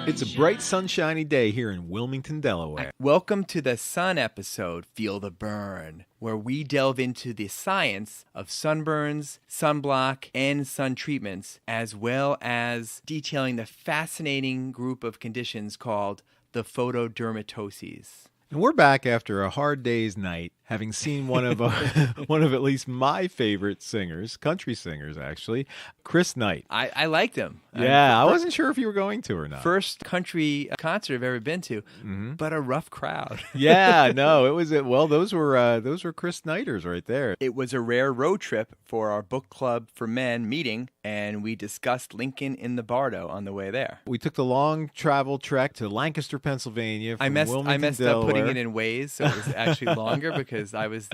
It's a bright, sunshiny day here in Wilmington, Delaware. Welcome to the Sun episode, Feel the Burn, where we delve into the science of sunburns, sunblock, and sun treatments, as well as detailing the fascinating group of conditions called the photodermatoses. And we're back after a hard day's night, having seen one of at least my favorite singers, country singers actually, Chris Knight. I liked him. Yeah, I wasn't sure if you were going to or not. First country concert I've ever been to, but a rough crowd. Yeah, no, it was well. Those were Chris Knighters right there. It was a rare road trip for our book club for men meeting, and we discussed Lincoln in the Bardo on the way there. We took the long travel trek to Lancaster, Pennsylvania. From I messed Delaware. up putting it in Waze, so it was actually longer because I was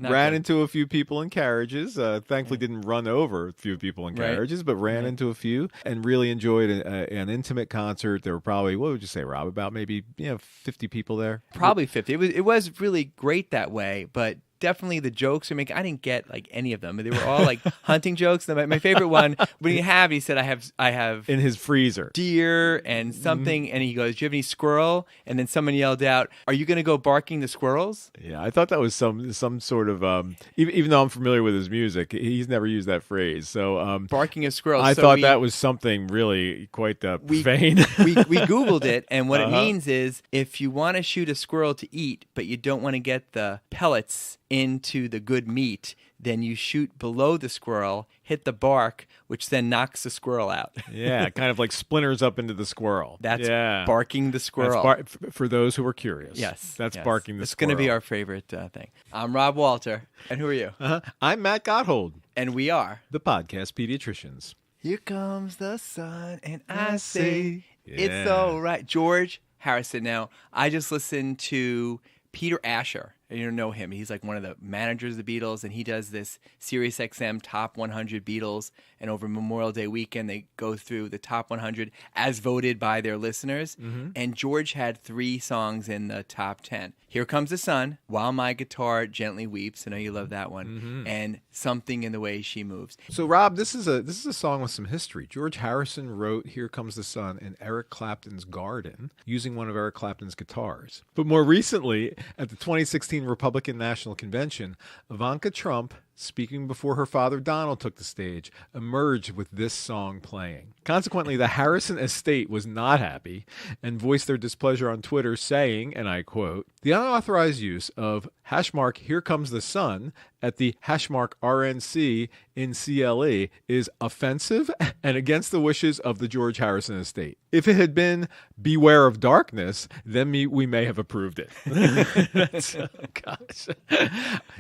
ran into a few people in carriages. Thankfully, didn't run over a few people in carriages, but ran into a few and really enjoyed an intimate concert. There were probably, what would you say, Rob? About maybe 50 people there. Probably 50. It was really great that way, but definitely the jokes are making. I didn't get like any of them. They were all like hunting jokes. My favorite one, he said, I have in his freezer deer and something, and he goes, "Do you have any squirrel?" And then someone yelled out, "Are you going to go barking the squirrels?" Yeah, I thought that was some sort of even though I'm familiar with his music, he's never used that phrase. So barking a squirrel. I thought that was something really quite profane. we Googled it, and what it means is if you want to shoot a squirrel to eat, but you don't want to get the pellets into the good meat, then you shoot below the squirrel, hit the bark, which then knocks the squirrel out. Yeah, kind of like splinters up into the squirrel. That's barking the squirrel. For those who are curious. Yes. That's barking the squirrel. It's going to be our favorite thing. I'm Rob Walter. And who are you? I'm Matt Gotthold. And we are the podcast pediatricians. Here comes the sun, and I say it's all right. George Harrison. Now, I just listened to Peter Asher. You don't know him. He's like one of the managers of the Beatles, and he does this Sirius XM Top 100 Beatles. And over Memorial Day weekend, they go through the top 100 as voted by their listeners. And George had 3 songs in the top 10. Here Comes the Sun, While My Guitar Gently Weeps. I know you love that one. And Something in the Way She Moves. So, Rob, this is a song with some history. George Harrison wrote Here Comes the Sun in Eric Clapton's garden using one of Eric Clapton's guitars. But more recently, at the 2016 Republican National Convention, Ivanka Trump, speaking before her father Donald took the stage, emerged with this song playing. Consequently, the Harrison estate was not happy and voiced their displeasure on Twitter, saying, and I quote, "The unauthorized use of # Here Comes the Sun at the # RNC in CLE is offensive and against the wishes of the George Harrison estate. If it had been Beware of Darkness, then we may have approved it." Gosh.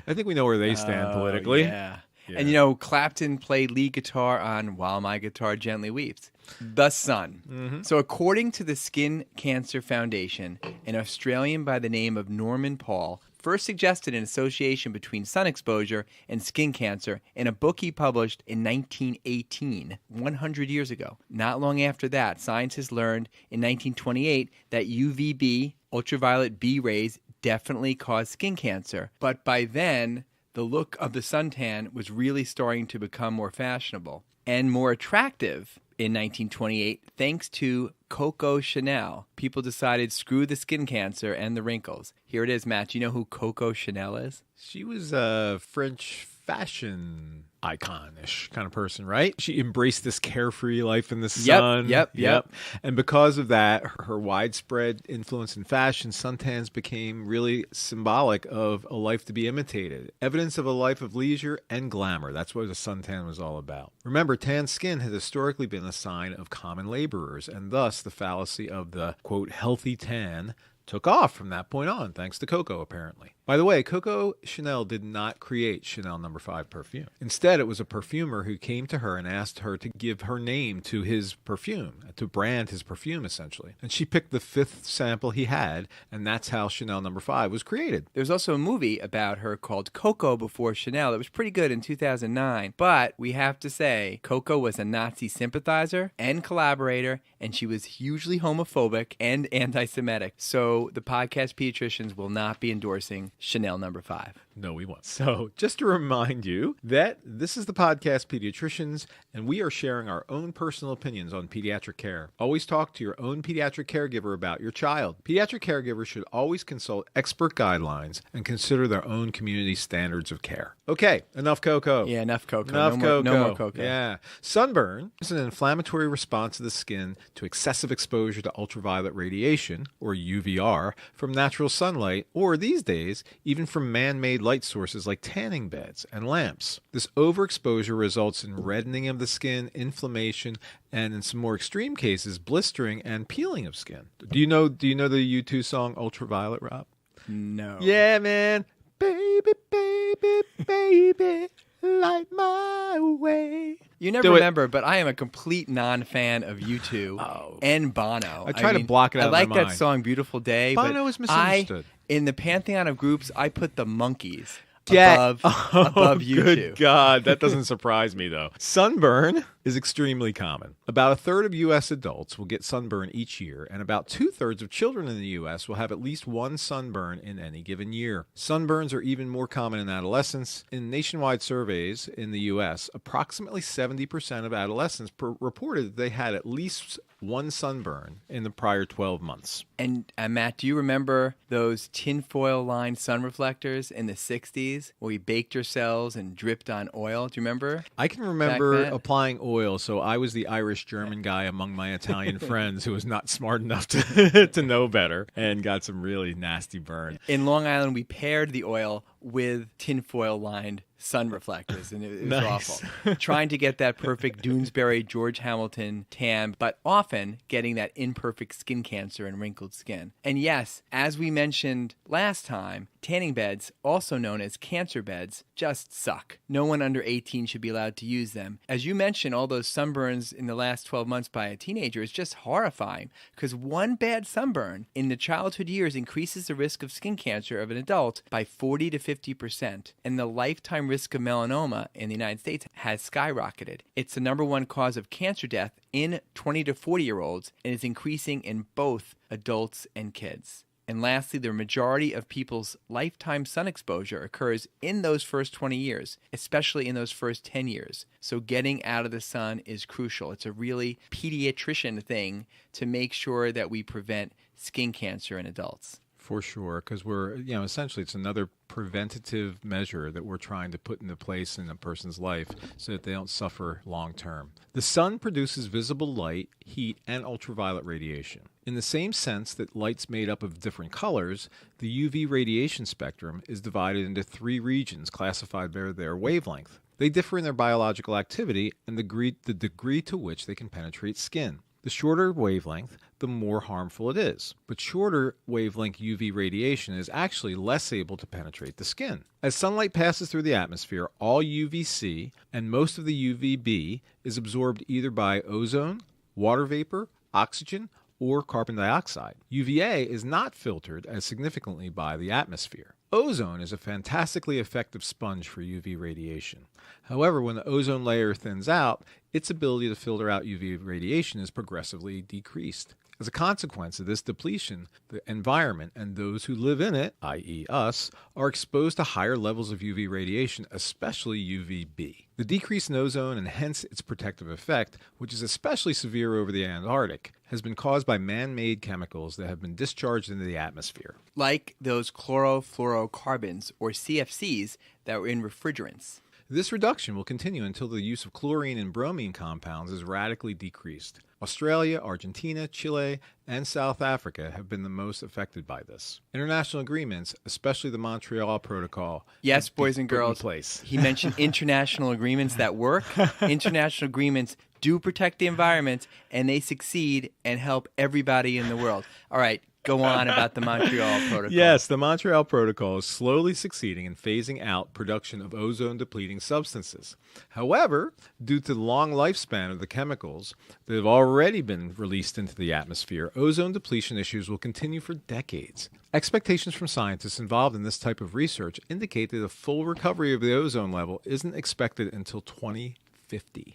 I think we know where they stand politically. Yeah. And, Clapton played lead guitar on While My Guitar Gently Weeps. The Sun. So according to the Skin Cancer Foundation, an Australian by the name of Norman Paul first suggested an association between sun exposure and skin cancer in a book he published in 1918, 100 years ago. Not long after that, scientists learned in 1928 that UVB, ultraviolet B rays, definitely cause skin cancer. But by then, the look of the suntan was really starting to become more fashionable and more attractive in 1928 thanks to Coco Chanel. People decided screw the skin cancer and the wrinkles. Here it is, Matt. You know who Coco Chanel is? She was a French fashion icon-ish kind of person, right? She embraced this carefree life in the sun. Yep. And because of that, her widespread influence in fashion, suntans became really symbolic of a life to be imitated. Evidence of a life of leisure and glamour. That's what a suntan was all about. Remember, tan skin has historically been a sign of common laborers, and thus the fallacy of the, quote, healthy tan took off from that point on, thanks to Coco, apparently. By the way, Coco Chanel did not create Chanel No. 5 perfume. Instead, it was a perfumer who came to her and asked her to give her name to his perfume, to brand his perfume, essentially. And she picked the 5th sample he had, and that's how Chanel No. 5 was created. There's also a movie about her called Coco Before Chanel that was pretty good in 2009. But we have to say, Coco was a Nazi sympathizer and collaborator, and she was hugely homophobic and anti-Semitic. So the podcast pediatricians will not be endorsing Chanel No. 5. No, we won't. So, just to remind you that this is the podcast Pediatricians, and we are sharing our own personal opinions on pediatric care. Always talk to your own pediatric caregiver about your child. Pediatric caregivers should always consult expert guidelines and consider their own community standards of care. Okay, enough Coco. Yeah, enough Coco. Enough no Coco. more Coco. Yeah. Sunburn is an inflammatory response of the skin to excessive exposure to ultraviolet radiation, or UVR, from natural sunlight, or these days, even from man-made light sources like tanning beds and lamps. This overexposure results in reddening of the skin, inflammation, and in some more extreme cases, blistering and peeling of skin. Do you know the U2 song Ultraviolet, Rob? No. Yeah, man. Baby, baby, baby, light my way. You never remember, but I am a complete non-fan of U2 and Bono. I try to block it out of my mind. I like that mind. song Beautiful Day. Bono is misunderstood. In the pantheon of groups, I put the Monkees above U2. Good God, that doesn't surprise me, though. Sunburn is extremely common. About a third of U.S. adults will get sunburn each year, and about 2/3 of children in the U.S. will have at least one sunburn in any given year. Sunburns are even more common in adolescents. In nationwide surveys in the U.S., approximately 70% of adolescents reported that they had at least one sunburn in the prior 12 months. And Matt, do you remember those tinfoil-lined sun reflectors in the 60s where we baked ourselves and dripped on oil? Do you remember? I can remember applying oil, so I was the Irish-German guy among my Italian friends who was not smart enough to know better and got some really nasty burn. In Long Island, we paired the oil with tinfoil-lined sun reflectors, and it was awful. Trying to get that perfect Doonesbury George Hamilton tan, but often getting that imperfect skin cancer and wrinkled skin. And yes, as we mentioned last time, tanning beds, also known as cancer beds, just suck. No one under 18 should be allowed to use them. As you mentioned, all those sunburns in the last 12 months by a teenager is just horrifying, because one bad sunburn in the childhood years increases the risk of skin cancer of an adult by 40 to 50%, and the lifetime risk of melanoma in the United States has skyrocketed. It's the number one cause of cancer death in 20 to 40-year-olds, and is increasing in both adults and kids. And lastly, the majority of people's lifetime sun exposure occurs in those first 20 years, especially in those first 10 years. So getting out of the sun is crucial. It's a really pediatrician thing to make sure that we prevent skin cancer in adults. For sure, because we're, essentially it's another preventative measure that we're trying to put into place in a person's life so that they don't suffer long term. The sun produces visible light, heat, and ultraviolet radiation. In the same sense that light's made up of different colors, the UV radiation spectrum is divided into 3 regions classified by their wavelength. They differ in their biological activity and the degree to which they can penetrate skin. The shorter wavelength, the more harmful it is. But shorter wavelength UV radiation is actually less able to penetrate the skin. As sunlight passes through the atmosphere, all UVC and most of the UVB is absorbed either by ozone, water vapor, oxygen, or carbon dioxide. UVA is not filtered as significantly by the atmosphere. Ozone is a fantastically effective sponge for UV radiation. However, when the ozone layer thins out, its ability to filter out UV radiation is progressively decreased. As a consequence of this depletion, the environment and those who live in it, i.e. us, are exposed to higher levels of UV radiation, especially UVB. The decrease in ozone and hence its protective effect, which is especially severe over the Antarctic, has been caused by man-made chemicals that have been discharged into the atmosphere. Like those chlorofluorocarbons, or CFCs, that were in refrigerants. This reduction will continue until the use of chlorine and bromine compounds is radically decreased. Australia, Argentina, Chile, and South Africa have been the most affected by this. International agreements, especially the Montreal Protocol, yes, boys and girls, he mentioned international agreements that work. International agreements do protect the environment, and they succeed and help everybody in the world. All right. Go on about the Montreal Protocol. Yes, the Montreal Protocol is slowly succeeding in phasing out production of ozone-depleting substances. However, due to the long lifespan of the chemicals that have already been released into the atmosphere, ozone depletion issues will continue for decades. Expectations from scientists involved in this type of research indicate that a full recovery of the ozone level isn't expected until 2050.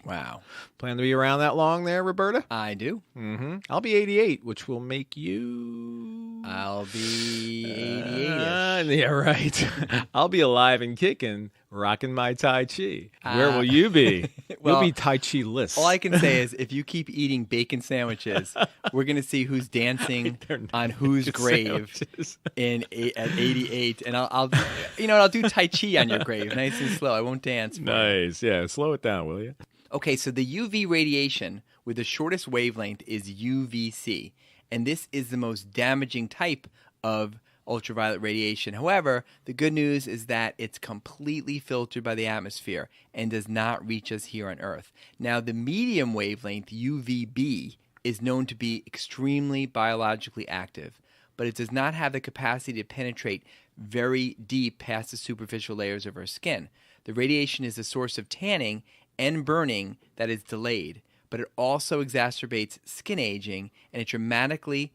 Wow. Plan to be around that long there, Roberta? I do. I'll be 88, which will make you... I'll be 88-ish. Yeah, right. I'll be alive and kicking, rocking my Tai Chi. Where will you be? Well, You'll be Tai Chi-less. All I can say is if you keep eating bacon sandwiches, we're going to see who's dancing on whose grave at 88. And I'll do Tai Chi on your grave, nice and slow. I won't dance. Nice. Yeah, slow it down, will you? Okay, so the UV radiation with the shortest wavelength is UVC, and this is the most damaging type of ultraviolet radiation. However, the good news is that it's completely filtered by the atmosphere and does not reach us here on Earth. Now, the medium wavelength, UVB, is known to be extremely biologically active, but it does not have the capacity to penetrate very deep past the superficial layers of our skin. The radiation is a source of tanning and burning that is delayed, but it also exacerbates skin aging, and it dramatically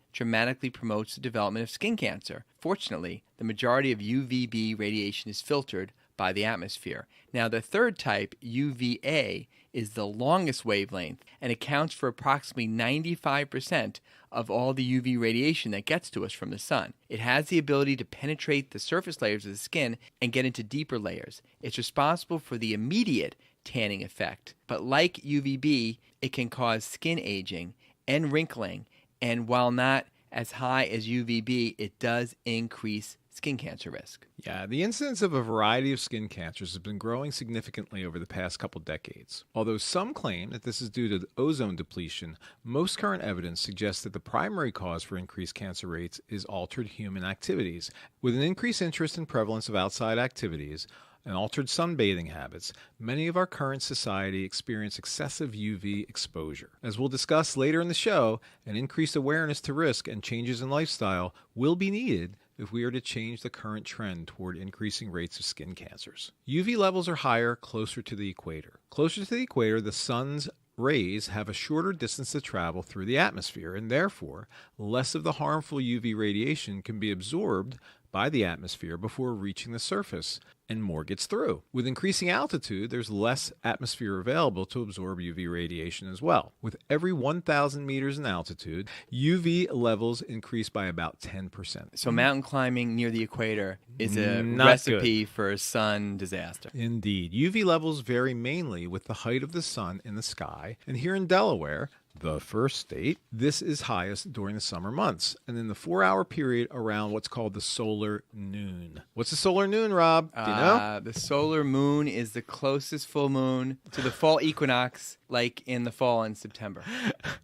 promotes the development of skin cancer. Fortunately, the majority of UVB radiation is filtered by the atmosphere. Now, the third type, UVA, is the longest wavelength and accounts for approximately 95% of all the UV radiation that gets to us from the sun. It has the ability to penetrate the surface layers of the skin and get into deeper layers. It's responsible for the immediate tanning effect, but like UVB, it can cause skin aging and wrinkling, and while not as high as UVB, it does increase skin cancer risk. Yeah, the incidence of a variety of skin cancers has been growing significantly over the past couple decades. Although some claim that this is due to the ozone depletion, most current evidence suggests that the primary cause for increased cancer rates is altered human activities. With an increased interest and prevalence of outside activities and altered sunbathing habits, many of our current society experience excessive UV exposure. As we'll discuss later in the show, an increased awareness to risk and changes in lifestyle will be needed if we are to change the current trend toward increasing rates of skin cancers. UV levels are higher closer to the equator. Closer to the equator, the sun's rays have a shorter distance to travel through the atmosphere, and therefore, less of the harmful UV radiation can be absorbed by the atmosphere before reaching the surface, and more gets through. With increasing altitude, there's less atmosphere available to absorb UV radiation as well. With every 1,000 meters in altitude, UV levels increase by about 10%. So mountain climbing near the equator is a Not recipe for a sun disaster. Indeed. UV levels vary mainly with the height of the sun in the sky, and here in Delaware, the first state, this is highest during the summer months, and in the 4-hour period around what's called the solar noon. What's the solar noon, Rob? Do you know? The solar moon is the closest full moon to the fall equinox, like in the fall in September.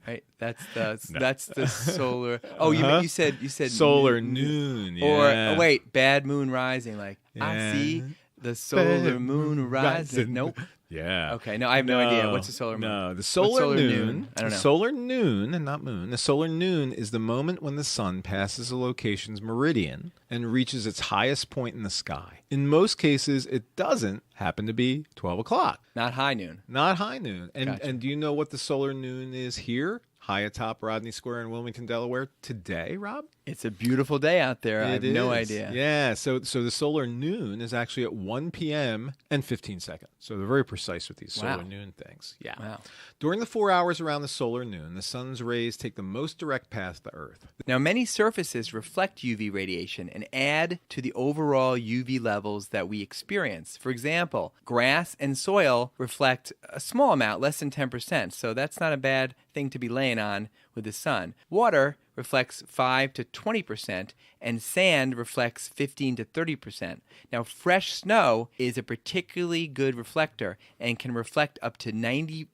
Right? That's the solar. Oh, you said solar noon. Yeah. Or wait, bad moon rising. Like I see the solar moon rising. Nope. Yeah. Okay. No, I have no idea. What's the solar moon? No, the solar noon. I don't know. Solar noon, and not moon. The solar noon is the moment when the sun passes a location's meridian and reaches its highest point in the sky. In most cases, it doesn't happen to be 12 o'clock. Not high noon. Not high noon. And Gotcha. And do you know what the solar noon is here? High atop Rodney Square in Wilmington, Delaware today, Rob? It's a beautiful day out there. I have no idea. Yeah, so the solar noon is actually at 1 p.m. and 15 seconds. So they're very precise with these solar noon things. Yeah. Wow. During the 4 hours around the solar noon, the sun's rays take the most direct path to Earth. Now, many surfaces reflect UV radiation and add to the overall UV levels that we experience. For example, grass and soil reflect a small amount, less than 10%, so that's not a bad thing to be laying on with the sun. Water reflects 5 to 20%, and sand reflects 15 to 30%. Now, fresh snow is a particularly good reflector and can reflect up to 90%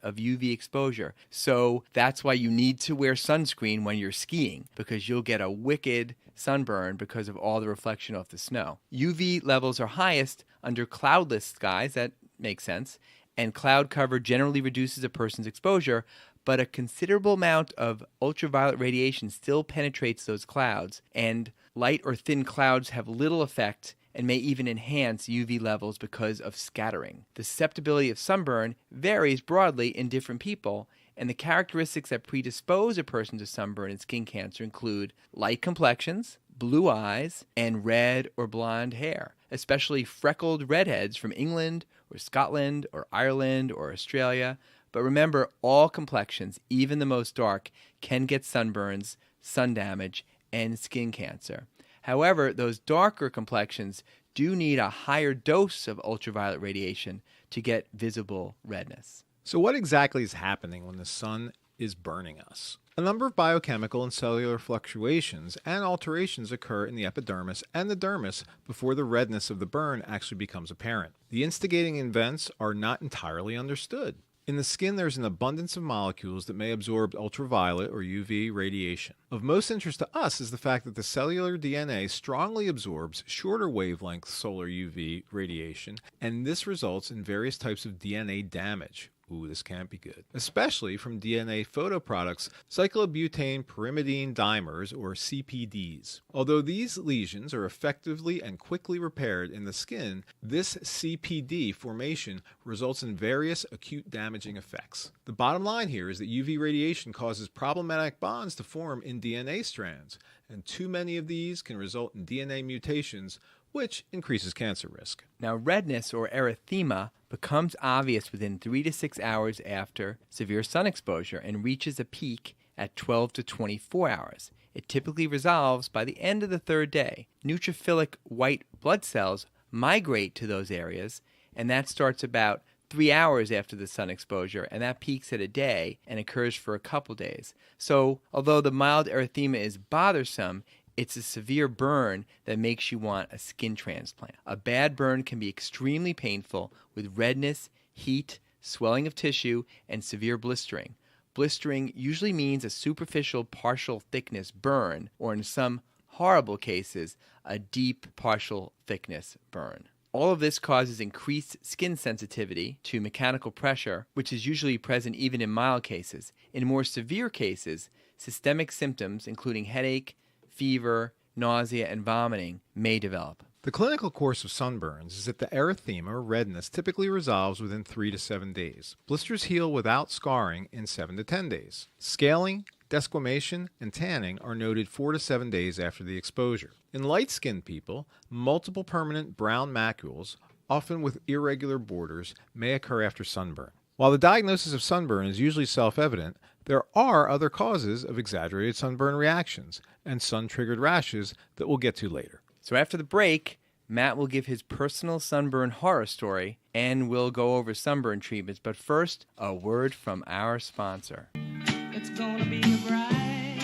of UV exposure. So that's why you need to wear sunscreen when you're skiing, because you'll get a wicked sunburn because of all the reflection off the snow. UV levels are highest under cloudless skies. That makes sense. And cloud cover generally reduces a person's exposure, but a considerable amount of ultraviolet radiation still penetrates those clouds, and light or thin clouds have little effect and may even enhance UV levels because of scattering. The susceptibility of sunburn varies broadly in different people, and the characteristics that predispose a person to sunburn and skin cancer include light complexions, blue eyes, and red or blonde hair, especially freckled redheads from England or Scotland or Ireland or Australia. But remember, all complexions, even the most dark, can get sunburns, sun damage, and skin cancer. However, those darker complexions do need a higher dose of ultraviolet radiation to get visible redness. So what exactly is happening when the sun is burning us? A number of biochemical and cellular fluctuations and alterations occur in the epidermis and the dermis before the redness of the burn actually becomes apparent. The instigating events are not entirely understood. In the skin, there's an abundance of molecules that may absorb ultraviolet or UV radiation. Of most interest to us is the fact that the cellular DNA strongly absorbs shorter wavelength solar UV radiation, and this results in various types of DNA damage. Ooh, this can't be good. Especially from DNA photoproducts, cyclobutane pyrimidine dimers, or CPDs. Although these lesions are effectively and quickly repaired in the skin, this CPD formation results in various acute damaging effects. The bottom line here is that UV radiation causes problematic bonds to form in DNA strands, and too many of these can result in DNA mutations, which increases cancer risk. Now, redness or erythema becomes obvious within 3 to 6 hours after severe sun exposure and reaches a peak at 12 to 24 hours. It typically resolves by the end of the third day. Neutrophilic white blood cells migrate to those areas, and that starts about 3 hours after the sun exposure, and that peaks at a day and occurs for a couple days. So, although the mild erythema is bothersome, it's a severe burn that makes you want a skin transplant. A bad burn can be extremely painful with redness, heat, swelling of tissue, and severe blistering. Blistering usually means a superficial partial thickness burn, or in some horrible cases, a deep partial thickness burn. All of this causes increased skin sensitivity to mechanical pressure, which is usually present even in mild cases. In more severe cases, systemic symptoms, including headache, fever, nausea, and vomiting, may develop. The clinical course of sunburns is that the erythema or redness typically resolves within 3 to 7 days. Blisters heal without scarring in 7 to 10 days. Scaling, desquamation, and tanning are noted 4 to 7 days after the exposure. In light-skinned people, multiple permanent brown macules, often with irregular borders, may occur after sunburn. While the diagnosis of sunburn is usually self-evident, there are other causes of exaggerated sunburn reactions and sun-triggered rashes that we'll get to later. So after the break, Matt will give his personal sunburn horror story, and we'll go over sunburn treatments. But first, a word from our sponsor. It's gonna be a bright,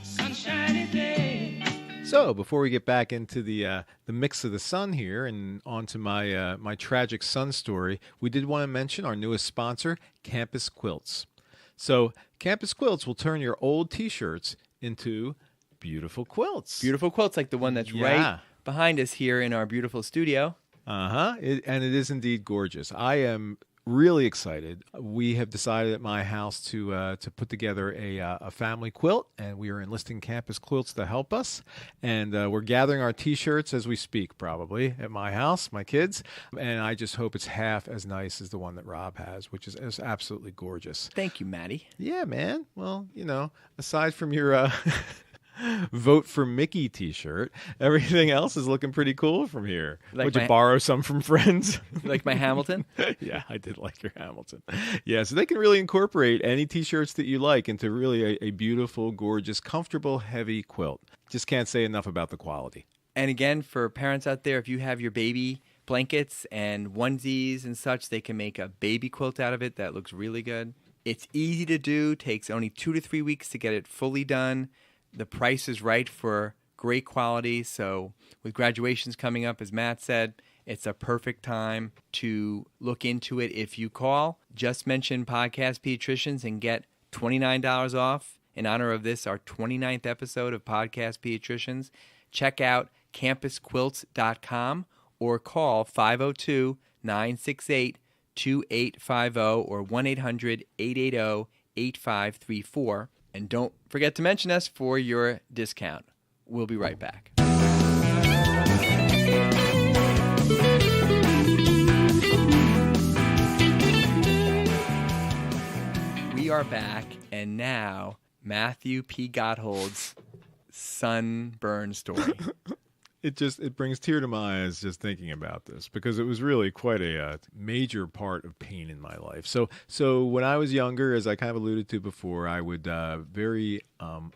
sunshiny day. So before we get back into the mix of the sun here and onto my my tragic sun story, we did want to mention our newest sponsor, Campus Quilts. So Campus Quilts will turn your old T-shirts into beautiful quilts. Beautiful quilts like the one that's right behind us here in our beautiful studio. And it is indeed gorgeous. I am really excited. We have decided at my house to put together a family quilt, and we are enlisting Campus Quilts to help us. And we're gathering our T-shirts as we speak, probably at my house, my kids. And I just hope it's half as nice as the one that Rob has, which is absolutely gorgeous. Thank you, Maddie. Yeah, man. Well, you know, aside from your Vote for Mickey T-shirt, everything else is looking pretty cool from here. Would you borrow some from friends? You like my Hamilton? Yeah, I did like your Hamilton. Yeah, so they can really incorporate any T-shirts that you like into really a beautiful, gorgeous, comfortable, heavy quilt. Just can't say enough about the quality. And again, for parents out there, if you have your baby blankets and onesies and such, they can make a baby quilt out of it that looks really good. It's easy to do, takes only 2 to 3 weeks to get it fully done. The price is right for great quality, so with graduations coming up, as Matt said, it's a perfect time to look into it. If you call, just mention Podcast Pediatricians and get $29 off in honor of this, our 29th episode of Podcast Pediatricians. Check out campusquilts.com or call 502-968-2850 or 1-800-880-8534. And don't forget to mention us for your discount. We'll be right back. We are back, and now Matthew P. Gotthold's sunburn story. It brings tear to my eyes just thinking about this, because it was really quite a major part of pain in my life. So when I was younger, as I kind of alluded to before, I would very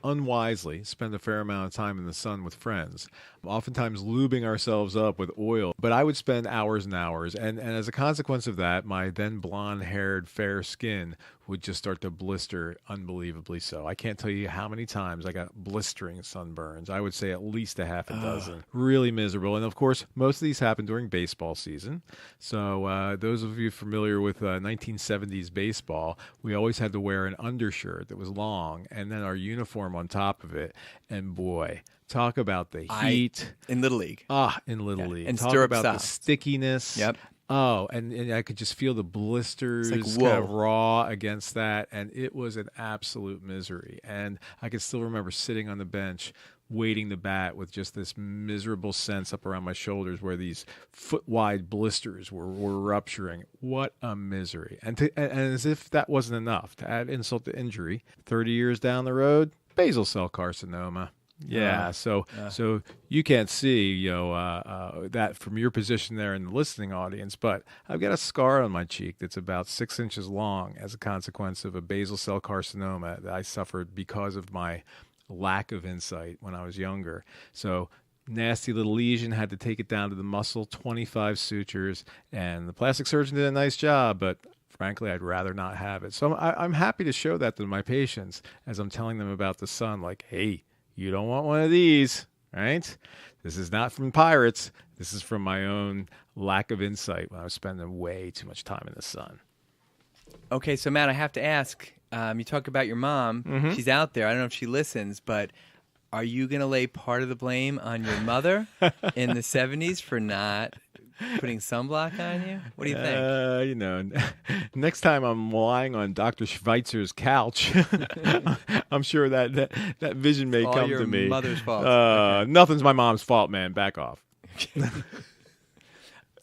unwisely spend a fair amount of time in the sun with friends, oftentimes lubing ourselves up with oil. But I would spend hours and hours. And as a consequence of that, my then blonde-haired, fair skin would just start to blister unbelievably so. I can't tell you how many times I got blistering sunburns. I would say at least a half a dozen. Really miserable. And of course, most of these happen during baseball season. So those of you familiar with 1970s baseball, we always had to wear an undershirt that was long and then our uniform on top of it. And boy, talk about the heat. In Little League. In Little League. And talk stirrup about socks. the stickiness. Yep. Oh, and I could just feel the blisters It's like kind of wool. raw against that, and it was an absolute misery. And I can still remember sitting on the bench waiting to bat with just this miserable sense up around my shoulders where these foot-wide blisters were rupturing. What a misery. And as if that wasn't enough, to add insult to injury, 30 years down the road, basal cell carcinoma. Yeah, so you can't see that from your position there in the listening audience, but I've got a scar on my cheek that's about 6 inches long as a consequence of a basal cell carcinoma that I suffered because of my lack of insight when I was younger. So nasty little lesion, had to take it down to the muscle, 25 sutures, and the plastic surgeon did a nice job, but frankly, I'd rather not have it. So I'm happy to show that to my patients as I'm telling them about the sun, like, hey, you don't want one of these, right? This is not from pirates. This is from my own lack of insight when I was spending way too much time in the sun. Okay, so Matt, I have to ask. You talk about your mom. Mm-hmm. She's out there. I don't know if she listens, but are you going to lay part of the blame on your mother in the 70s for not putting sunblock on you? What do you think? Next time I'm lying on Dr. Schweitzer's couch, I'm sure that vision may All come your to me. mother's fault. Okay. Nothing's my mom's fault, man. Back off.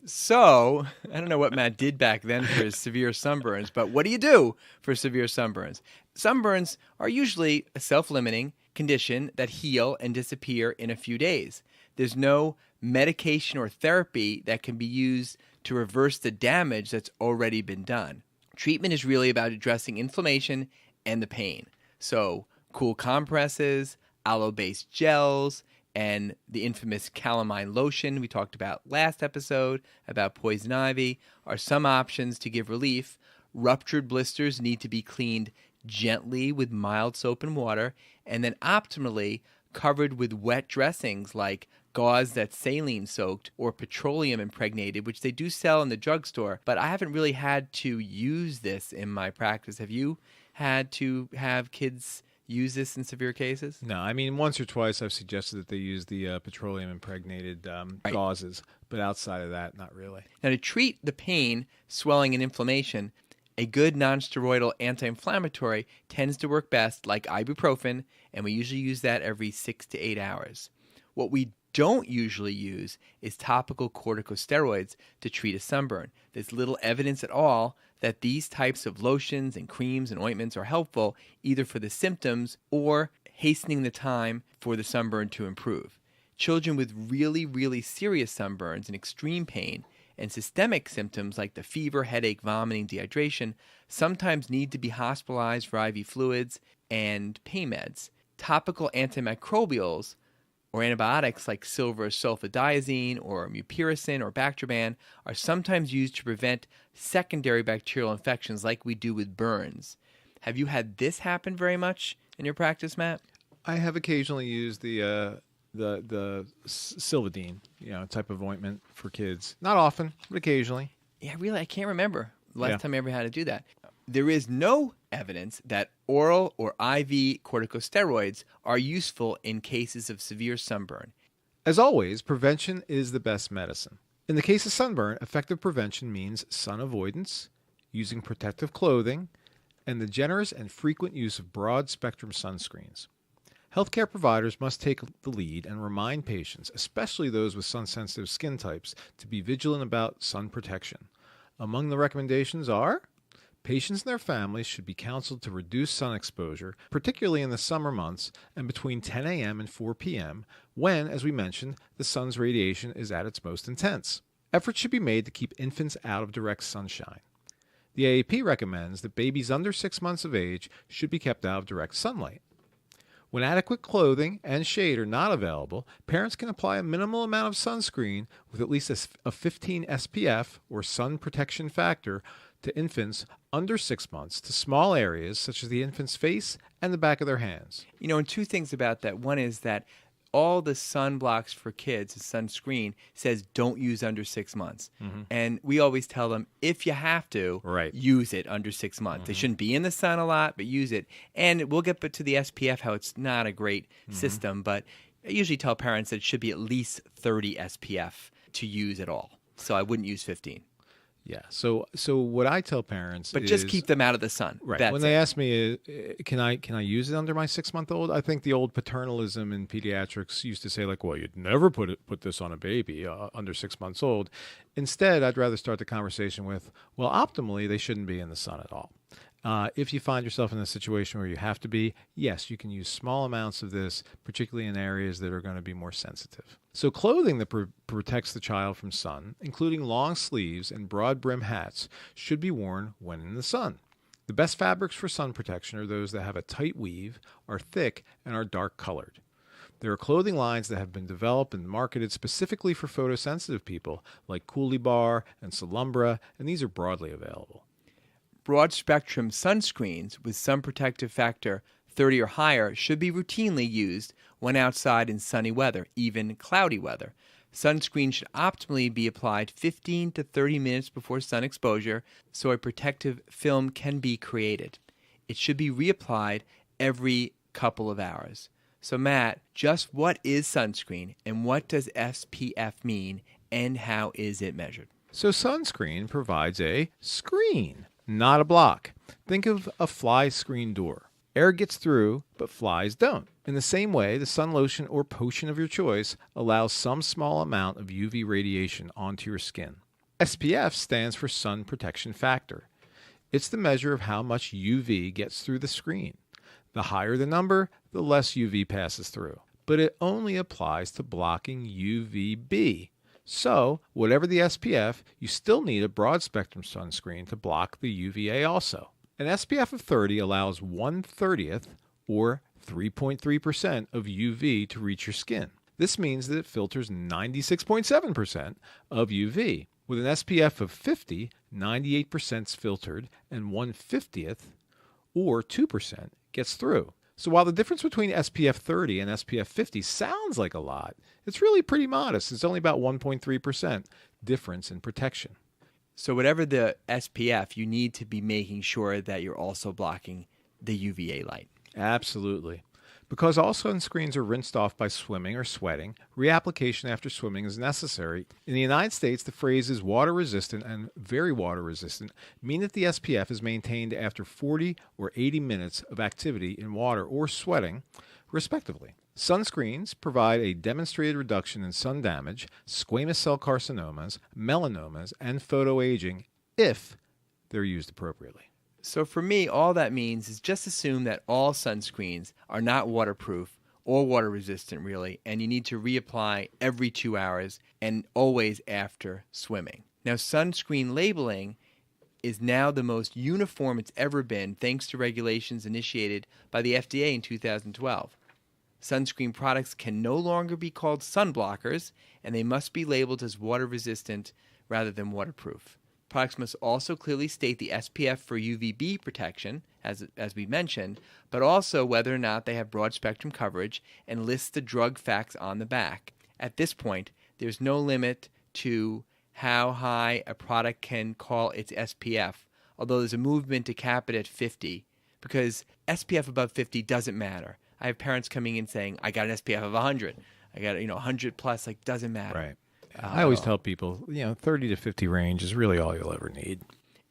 So, I don't know what Matt did back then for his severe sunburns, but what do you do for severe sunburns? Sunburns are usually a self-limiting condition that heal and disappear in a few days. There's no medication or therapy that can be used to reverse the damage that's already been done. Treatment is really about addressing inflammation and the pain. So, cool compresses, aloe-based gels, and the infamous calamine lotion we talked about last episode about poison ivy are some options to give relief. Ruptured blisters need to be cleaned gently with mild soap and water, and then optimally covered with wet dressings like gauze that's saline soaked or petroleum impregnated, which they do sell in the drugstore, but I haven't really had to use this in my practice. Have you had to have kids use this in severe cases? No, I mean, once or twice I've suggested that they use the petroleum impregnated gauzes, but outside of that, not really. Now, to treat the pain, swelling, and inflammation, a good nonsteroidal anti-inflammatory tends to work best, like ibuprofen, and we usually use that every 6 to 8 hours. What we don't usually use is topical corticosteroids to treat a sunburn. There's little evidence at all that these types of lotions and creams and ointments are helpful either for the symptoms or hastening the time for the sunburn to improve. Children with really, really serious sunburns and extreme pain and systemic symptoms like the fever, headache, vomiting, dehydration sometimes need to be hospitalized for IV fluids and pain meds. Topical antimicrobials or antibiotics like silver sulfadiazine or mupirocin or Bactroban are sometimes used to prevent secondary bacterial infections like we do with burns. Have you had this happen very much in your practice, Matt? I have occasionally used the Silvadine, type of ointment for kids. Not often, but occasionally. Yeah, really, I can't remember the last time I ever had to do that. There is no evidence that oral or IV corticosteroids are useful in cases of severe sunburn. As always, prevention is the best medicine. In the case of sunburn, effective prevention means sun avoidance, using protective clothing, and the generous and frequent use of broad-spectrum sunscreens. Healthcare providers must take the lead and remind patients, especially those with sun-sensitive skin types, to be vigilant about sun protection. Among the recommendations are: patients and their families should be counseled to reduce sun exposure, particularly in the summer months and between 10 a.m. and 4 p.m., when, as we mentioned, the sun's radiation is at its most intense. Efforts should be made to keep infants out of direct sunshine. The AAP recommends that babies under 6 months of age should be kept out of direct sunlight. When adequate clothing and shade are not available, parents can apply a minimal amount of sunscreen with at least a 15 SPF or sun protection factor to infants under 6 months to small areas such as the infant's face and the back of their hands. You know, and two things about that. One is that all the sunblocks for kids, the sunscreen, says don't use under 6 months. And we always tell them, if you have to, use it under 6 months. They shouldn't be in the sun a lot, but use it. And we'll get to the SPF, how it's not a great system, but I usually tell parents that it should be at least 30 SPF to use at all. So I wouldn't use 15. Yeah. So what I tell parents But is, just keep them out of the sun. Right. That's When they it. ask me, can I use it under my 6-month-old? I think the old paternalism in pediatrics used to say, like, well, you'd never put this on a baby under 6 months old. Instead, I'd rather start the conversation with, well, optimally, they shouldn't be in the sun at all. If you find yourself in a situation where you have to be, yes, you can use small amounts of this, particularly in areas that are going to be more sensitive. So clothing that protects the child from sun, including long sleeves and broad brim hats, should be worn when in the sun. The best fabrics for sun protection are those that have a tight weave, are thick, and are dark colored. There are clothing lines that have been developed and marketed specifically for photosensitive people, like Coolie Bar and Solumbra, and these are broadly available. Broad-spectrum sunscreens with sun protective factor 30 or higher should be routinely used when outside in sunny weather, even cloudy weather. Sunscreen should optimally be applied 15 to 30 minutes before sun exposure so a protective film can be created. It should be reapplied every couple of hours. So Matt, just what is sunscreen and what does SPF mean and how is it measured? So sunscreen provides a screen, not a block. Think of a fly screen door. Air gets through, but flies don't. In the same way, the sun lotion or potion of your choice allows some small amount of UV radiation onto your skin. SPF stands for sun protection factor. It's the measure of how much UV gets through the screen. The higher the number, the less UV passes through. But it only applies to blocking UVB. So, whatever the SPF, you still need a broad-spectrum sunscreen to block the UVA also. An SPF of 30 allows 1/30th, or 3.3% of UV to reach your skin. This means that it filters 96.7% of UV. With an SPF of 50, 98% is filtered, and 1/50th, or 2%, gets through. So while the difference between SPF 30 and SPF 50 sounds like a lot, it's really pretty modest. It's only about 1.3% difference in protection. So whatever the SPF, you need to be making sure that you're also blocking the UVA light. Absolutely. Because all sunscreens are rinsed off by swimming or sweating, reapplication after swimming is necessary. In the United States, the phrases water resistant and very water resistant mean that the SPF is maintained after 40 or 80 minutes of activity in water or sweating, respectively. Sunscreens provide a demonstrated reduction in sun damage, squamous cell carcinomas, melanomas, and photoaging if they're used appropriately. So for me, all that means is just assume that all sunscreens are not waterproof or water resistant, really, and you need to reapply every 2 hours and always after swimming. Now, sunscreen labeling is now the most uniform it's ever been thanks to regulations initiated by the FDA in 2012. Sunscreen products can no longer be called sunblockers, and they must be labeled as water resistant rather than waterproof. Products must also clearly state the SPF for UVB protection, as we mentioned, but also whether or not they have broad-spectrum coverage and list the drug facts on the back. At this point, there's no limit to how high a product can call its SPF, although there's a movement to cap it at 50, because SPF above 50 doesn't matter. I have parents coming in saying, I got an SPF of 100. I got 100 plus, like, doesn't matter. Right. I always tell people, 30 to 50 range is really all you'll ever need.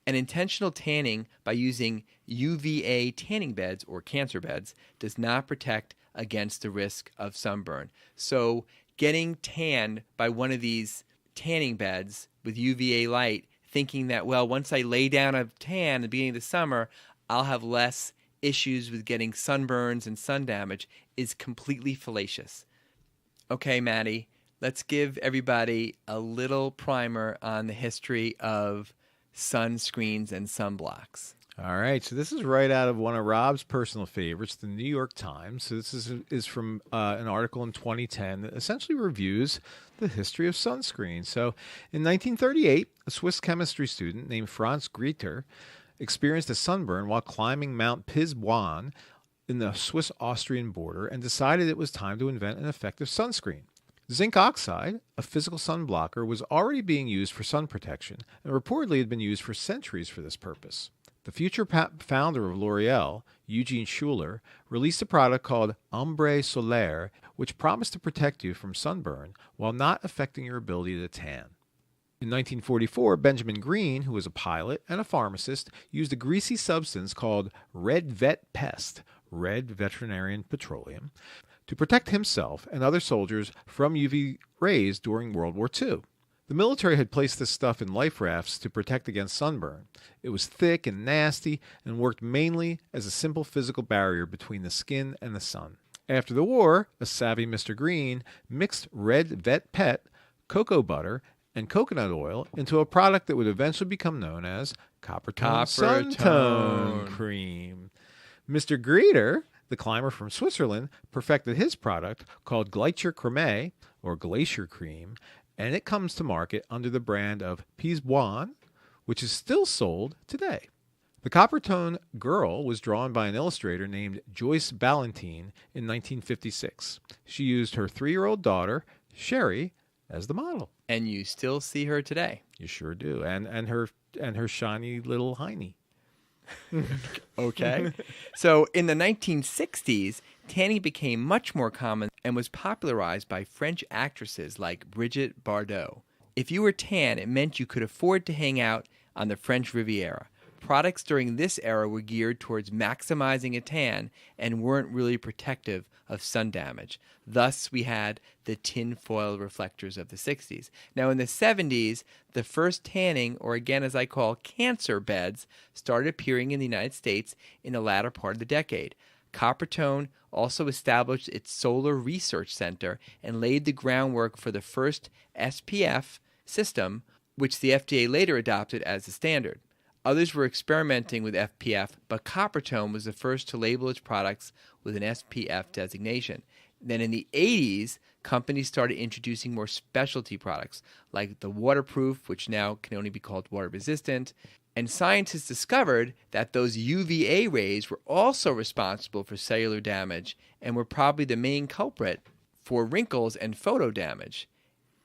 And intentional tanning by using UVA tanning beds or cancer beds does not protect against the risk of sunburn. So getting tanned by one of these tanning beds with UVA light, thinking that, well, once I lay down a tan at the beginning of the summer, I'll have less issues with getting sunburns and sun damage, is completely fallacious. Okay, Maddie. Let's give everybody a little primer on the history of sunscreens and sunblocks. All right, so this is right out of one of Rob's personal favorites, the New York Times. So this is from an article in 2010 that essentially reviews the history of sunscreen. So in 1938, a Swiss chemistry student named Franz Grieter experienced a sunburn while climbing Mount Pizbuan in the Swiss-Austrian border and decided it was time to invent an effective sunscreen. Zinc oxide, a physical sunblocker, was already being used for sun protection and reportedly had been used for centuries for this purpose. The future founder of L'Oreal, Eugene Schuler, released a product called Ombre Solaire, which promised to protect you from sunburn while not affecting your ability to tan. In 1944, Benjamin Green, who was a pilot and a pharmacist, used a greasy substance called Red Vet Pest, Red Veterinarian Petroleum, to protect himself and other soldiers from UV rays during World War II. The military had placed this stuff in life rafts to protect against sunburn. It was thick and nasty and worked mainly as a simple physical barrier between the skin and the sun. After the war, a savvy Mr. Green mixed Red Vet Pet, cocoa butter, and coconut oil into a product that would eventually become known as Coppertone Suntone Cream. Mr. Grieter, the climber from Switzerland, perfected his product called Glacier Creme, or Glacier Cream, and it comes to market under the brand of Pizbuan, which is still sold today. The Coppertone girl was drawn by an illustrator named Joyce Ballantine in 1956. She used her 3-year-old daughter, Cheri, as the model. And you still see her today. You sure do. And her shiny little hiney. Okay. So in the 1960s, tanning became much more common and was popularized by French actresses like Brigitte Bardot. If you were tan, it meant you could afford to hang out on the French Riviera. Products during this era were geared towards maximizing a tan and weren't really protective of sun damage. Thus, we had the tinfoil reflectors of the 60s. Now, in the 70s, the first tanning, or again as I call cancer beds, started appearing in the United States in the latter part of the decade. Coppertone also established its Solar Research Center and laid the groundwork for the first SPF system, which the FDA later adopted as the standard. Others were experimenting with FPF, but Coppertone was the first to label its products with an SPF designation. Then in the 80s, companies started introducing more specialty products, like the waterproof, which now can only be called water resistant. And scientists discovered that those UVA rays were also responsible for cellular damage and were probably the main culprit for wrinkles and photo damage.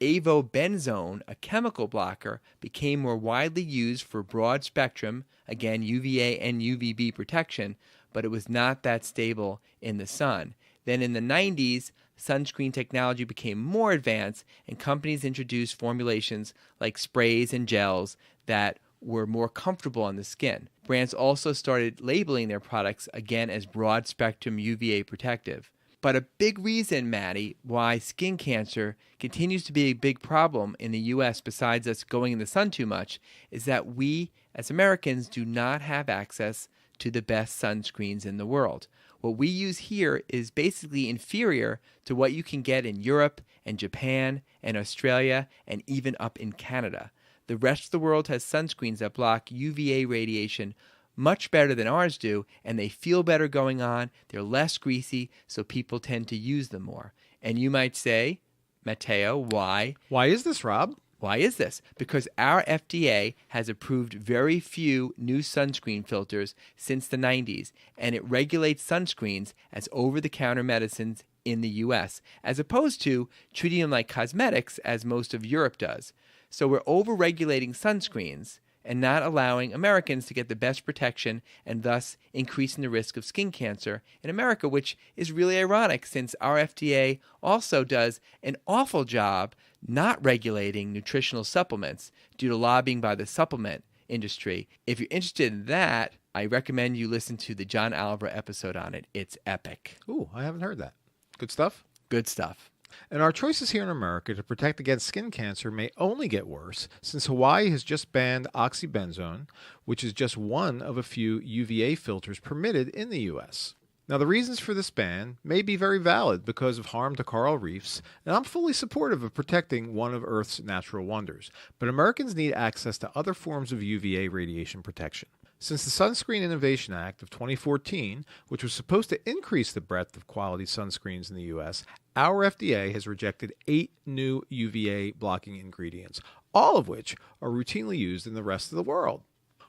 Avobenzone, a chemical blocker, became more widely used for broad spectrum, again UVA and UVB protection, but it was not that stable in the sun. Then in the 90s, sunscreen technology became more advanced and companies introduced formulations like sprays and gels that were more comfortable on the skin. Brands also started labeling their products again as broad spectrum UVA protective. But a big reason, Maddie, why skin cancer continues to be a big problem in the U.S. besides us going in the sun too much is that we, as Americans, do not have access to the best sunscreens in the world. What we use here is basically inferior to what you can get in Europe and Japan and Australia and even up in Canada. The rest of the world has sunscreens that block UVA radiation much better than ours do, and they feel better going on. They're less greasy, so people tend to use them more. And you might say, Matteo, why? Why is this, Rob? Why is this? Because our FDA has approved very few new sunscreen filters since the 90s, and it regulates sunscreens as over-the-counter medicines in the U.S., as opposed to treating them like cosmetics as most of Europe does. So we're over-regulating sunscreens and not allowing Americans to get the best protection and thus increasing the risk of skin cancer in America, which is really ironic since our FDA also does an awful job not regulating nutritional supplements due to lobbying by the supplement industry. If you're interested in that, I recommend you listen to the John Oliver episode on it. It's epic. Ooh, I haven't heard that. Good stuff? Good stuff. And our choices here in America to protect against skin cancer may only get worse since Hawaii has just banned oxybenzone, which is just one of a few UVA filters permitted in the U.S. Now, the reasons for this ban may be very valid because of harm to coral reefs, and I'm fully supportive of protecting one of Earth's natural wonders. But Americans need access to other forms of UVA radiation protection. Since the Sunscreen Innovation Act of 2014, which was supposed to increase the breadth of quality sunscreens in the U.S., our FDA has rejected 8 new UVA blocking ingredients, all of which are routinely used in the rest of the world.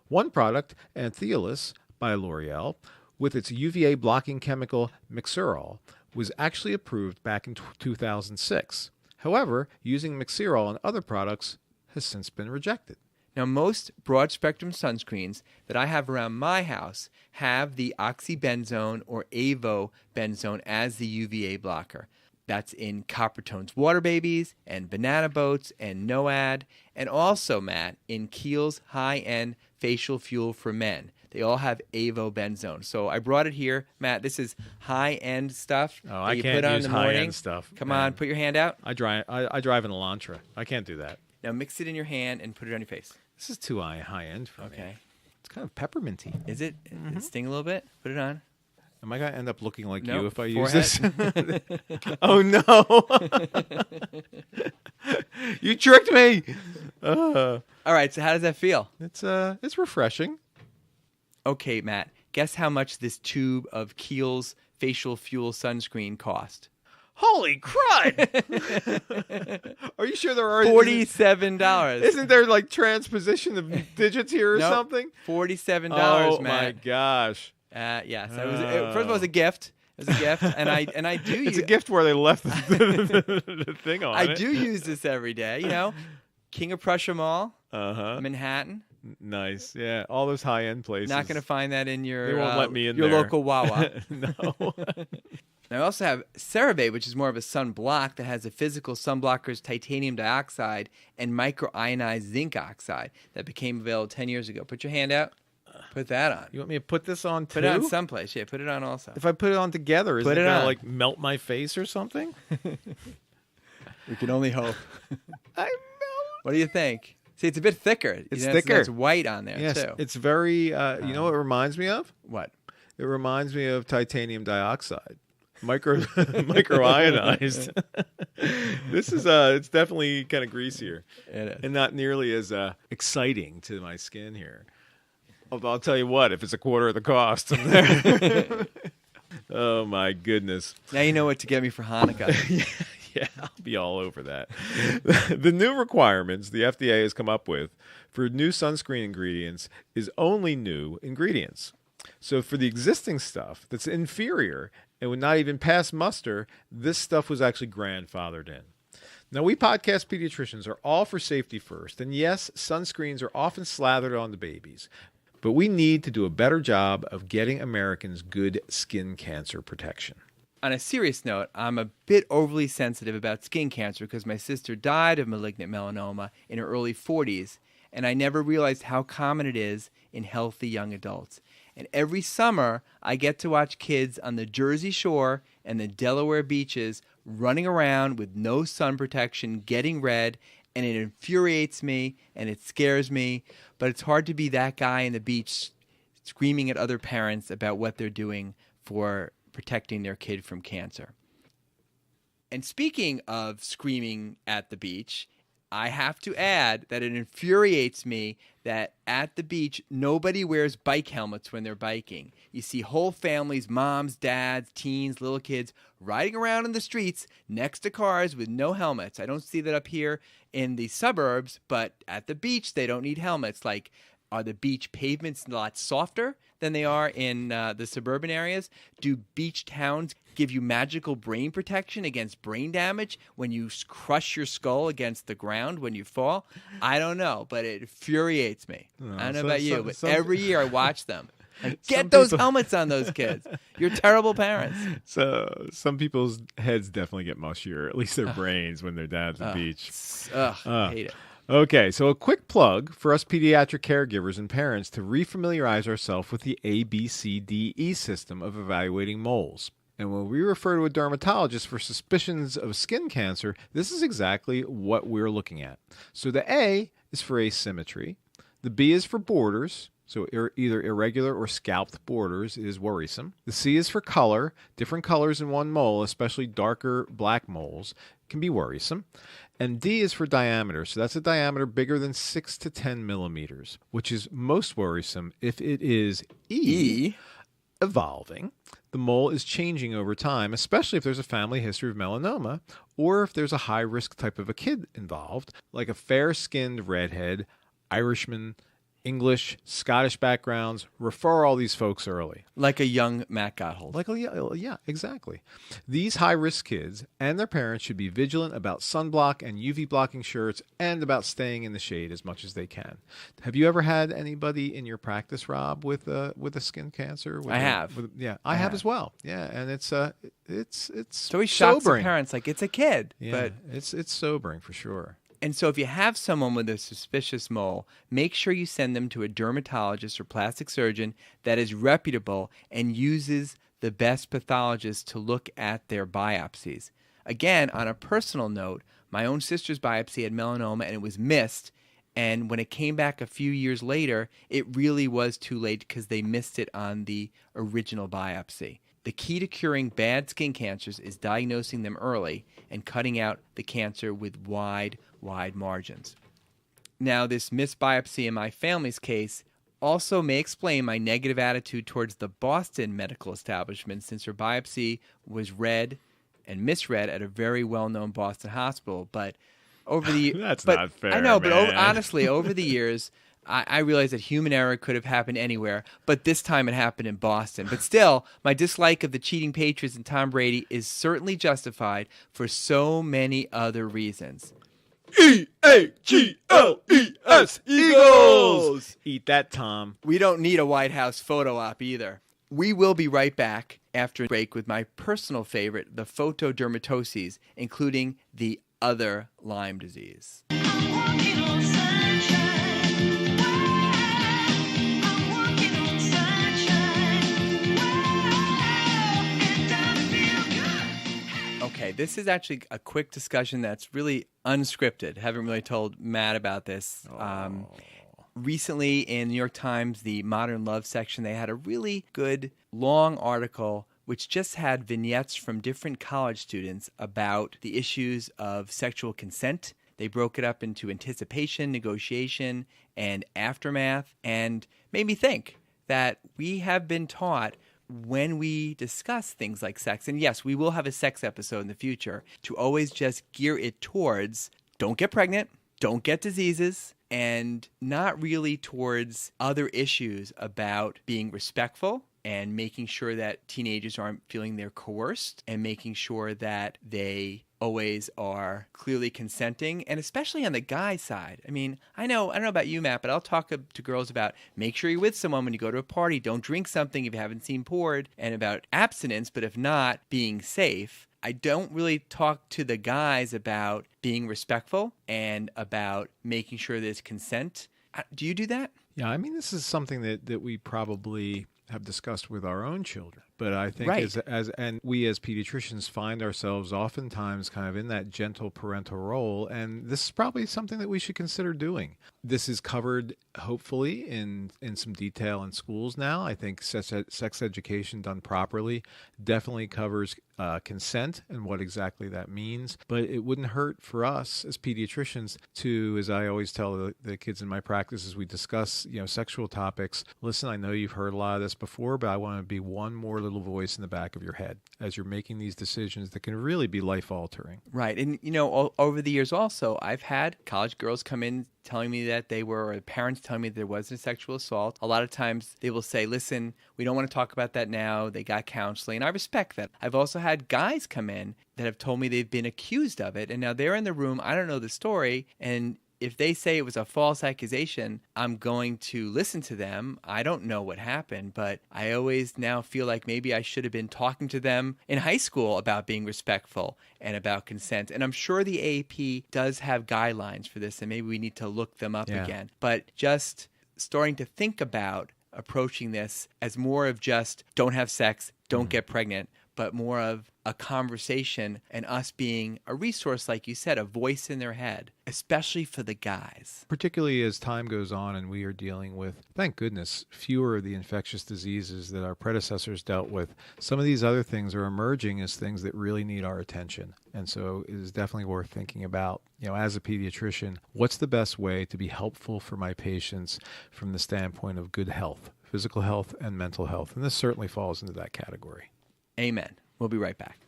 One product, Antheolus by L'Oreal, with its UVA blocking chemical Mixerol, was actually approved back in 2006. However, using Mixerol on other products has since been rejected. Now, most broad-spectrum sunscreens that I have around my house have the oxybenzone or avobenzone as the UVA blocker. That's in Coppertone's Water Babies and Banana Boats and NOAD, and also, Matt, in Kiehl's high-end facial fuel for men. They all have avobenzone. So I brought it here. Matt, this is high-end stuff. Oh, I can't use high-end stuff. Come on, put your hand out. I drive an Elantra. I can't do that. Now mix it in your hand and put it on your face. This is too high-end for me. Okay. It's kind of pepperminty. Is it? Does it sting a little bit? Put it on. Am I going to end up looking like Nope. you if I Forehead. use this? Oh, no. You tricked me. All right, so how does that feel? It's refreshing. Okay, Matt, guess how much this tube of Kiehl's facial fuel sunscreen cost? Holy crud! Are you sure there are $47. Isn't there like transposition of digits here or Nope. something? $47, Oh Matt. my gosh! Yes, first of all, it was a gift. It was a gift, and I do. It's a gift where they left the thing on. I it. do use this every day. You know, King of Prussia Mall, Uh-huh. Manhattan. Nice. Yeah, all those high-end places. Not going to find that in your. They won't let me in your there. local Wawa. No. I also have CeraVe, which is more of a sunblock that has the physical sunblockers titanium dioxide and microionized zinc oxide that became available 10 years ago. Put your hand out. Put that on. You want me to put this on too? Put it on someplace. Yeah, put it on also. If I put it on together, is Put it it gonna on. like melt my face or something? We can only hope. I melt. What do you think? See, it's a bit thicker. It's You know, thicker. It's white on there Yes, too. it's very. You know what it reminds me of? What? It reminds me of titanium dioxide, microionized. This is it's definitely kind of greasier It is. and not nearly as exciting to my skin here. Although I'll tell you what, if it's a quarter of the cost, I'm there. Oh my goodness. Now you know what to get me for Hanukkah. Yeah, I'll be all over that. The new requirements the FDA has come up with for new sunscreen ingredients is only new ingredients. So for the existing stuff that's inferior and would not even pass muster, this stuff was actually grandfathered in. Now, we podcast pediatricians are all for safety first, and yes, sunscreens are often slathered on the babies, but we need to do a better job of getting Americans good skin cancer protection. On a serious note, I'm a bit overly sensitive about skin cancer because my sister died of malignant melanoma in her early 40s, and I never realized how common it is in healthy young adults. And every summer, I get to watch kids on the Jersey Shore and the Delaware beaches running around with no sun protection, getting red, and it infuriates me and it scares me. But it's hard to be that guy on the beach screaming at other parents about what they're doing for protecting their kid from cancer. And speaking of screaming at the beach, I have to add that it infuriates me that at the beach, nobody wears bike helmets when they're biking. You see whole families, moms, dads, teens, little kids, riding around in the streets next to cars with no helmets. I don't see that up here in the suburbs, but at the beach, they don't need helmets. Like, are the beach pavements a lot softer than they are in the suburban areas? Do beach towns give you magical brain protection against brain damage when you crush your skull against the ground when you fall? I don't know, but it infuriates me. I don't know about you, but every year I watch them. Like, get those helmets on those kids. You're terrible parents. So some people's heads definitely get mushier, at least their brains, when they're down at the beach. I hate it. Okay, so a quick plug for us pediatric caregivers and parents to refamiliarize ourselves with the ABCDE system of evaluating moles. And when we refer to a dermatologist for suspicions of skin cancer, this is exactly what we're looking at. So the A is for asymmetry, the B is for borders, So either irregular or scalped borders is worrisome. The C is for color. Different colors in one mole, especially darker black moles, can be worrisome. And D is for diameter. So that's a diameter bigger than 6 to 10 millimeters, which is most worrisome if it is E. Evolving. The mole is changing over time, especially if there's a family history of melanoma or if there's a high-risk type of a kid involved, like a fair-skinned redhead, Irishman, English, Scottish backgrounds. Refer all these folks early. Like a young Matt Gotthold. Yeah, exactly. These high-risk kids and their parents should be vigilant about sunblock and UV blocking shirts and about staying in the shade as much as they can. Have you ever had anybody in your practice, Rob, with a skin cancer? I have. I have as well. Yeah, and it's always shocks sobering. the parents, like it's a kid. Yeah, but it's sobering for sure. And so if you have someone with a suspicious mole, make sure you send them to a dermatologist or plastic surgeon that is reputable and uses the best pathologist to look at their biopsies. Again, on a personal note, my own sister's biopsy had melanoma and it was missed. And when it came back a few years later, it really was too late because they missed it on the original biopsy. The key to curing bad skin cancers is diagnosing them early and cutting out the cancer with wide margins. Now, this missed biopsy in my family's case also may explain my negative attitude towards the Boston medical establishment, since her biopsy was read and misread at a very well-known Boston hospital. But over the That's not fair, I know, but man. honestly, over the years, I realized that human error could have happened anywhere, but this time it happened in Boston. But still, my dislike of the cheating Patriots and Tom Brady is certainly justified for so many other reasons. Eagles! Eagles! Eat that, Tom. We don't need a White House photo op either. We will be right back after a break with my personal favorite, the photodermatoses, including the other Lyme disease. I'm walking on sunshine. I'm walking on sunshine. And I feel good. Okay, this is actually a quick discussion that's really unscripted. Haven't really told Matt about this. Recently in New York Times, the Modern Love section, they had a really good long article which just had vignettes from different college students about the issues of sexual consent. They broke it up into anticipation, negotiation, and aftermath, and made me think that we have been taught when we discuss things like sex, and yes, we will have a sex episode in the future, to always just gear it towards don't get pregnant, don't get diseases, and not really towards other issues about being respectful and making sure that teenagers aren't feeling they're coerced, and making sure that they always are clearly consenting, and especially on the guy side. I mean, I don't know about you, Matt, but I'll talk to girls about make sure you're with someone when you go to a party. Don't drink something if you haven't seen poured, and about abstinence, but if not, being safe. I don't really talk to the guys about being respectful and about making sure there's consent. Do you do that? Yeah, I mean, this is something that we probably have discussed with our own children. But I think Right. and we as pediatricians find ourselves oftentimes kind of in that gentle parental role, and this is probably something that we should consider doing. This is covered, hopefully, in some detail in schools now. I think sex education done properly definitely covers consent and what exactly that means. But it wouldn't hurt for us as pediatricians to, as I always tell the kids in my practice as we discuss, sexual topics, listen, I know you've heard a lot of this before, but I want to be one more little voice in the back of your head as you're making these decisions that can really be life-altering. Right. And, over the years also, I've had college girls come in telling me that they were, or parents telling me that there wasn't a sexual assault. A lot of times they will say, listen, we don't want to talk about that now. They got counseling. And I respect that. I've also had guys come in that have told me they've been accused of it. And now they're in the room. I don't know the story. And if they say it was a false accusation, I'm going to listen to them. I don't know what happened, but I always now feel like maybe I should have been talking to them in high school about being respectful and about consent. And I'm sure the AAP does have guidelines for this, and maybe we need to look them up again. But just starting to think about approaching this as more of just don't have sex, don't get pregnant, but more of a conversation and us being a resource, like you said, a voice in their head, especially for the guys. Particularly as time goes on and we are dealing with, thank goodness, fewer of the infectious diseases that our predecessors dealt with. Some of these other things are emerging as things that really need our attention. And so it is definitely worth thinking about, as a pediatrician, what's the best way to be helpful for my patients from the standpoint of good health, physical health and mental health. And this certainly falls into that category. Amen. We'll be right back.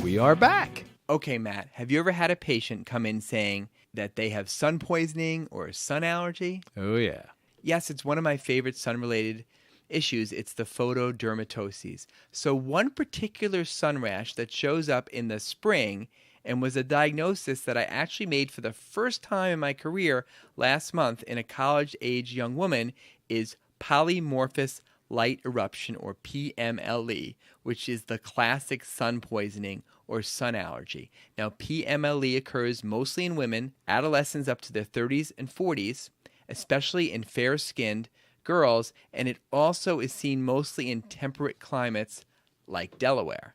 We are back. Okay, Matt, have you ever had a patient come in saying that they have sun poisoning or a sun allergy? Oh, yeah. Yes, it's one of my favorite sun-related issues. It's the photodermatoses. So one particular sun rash that shows up in the spring and was a diagnosis that I actually made for the first time in my career last month in a college-age young woman is polymorphous light eruption, or PMLE, which is the classic sun poisoning or sun allergy. Now, PMLE occurs mostly in women, adolescents up to their 30s and 40s, especially in fair-skinned girls, and it also is seen mostly in temperate climates like Delaware.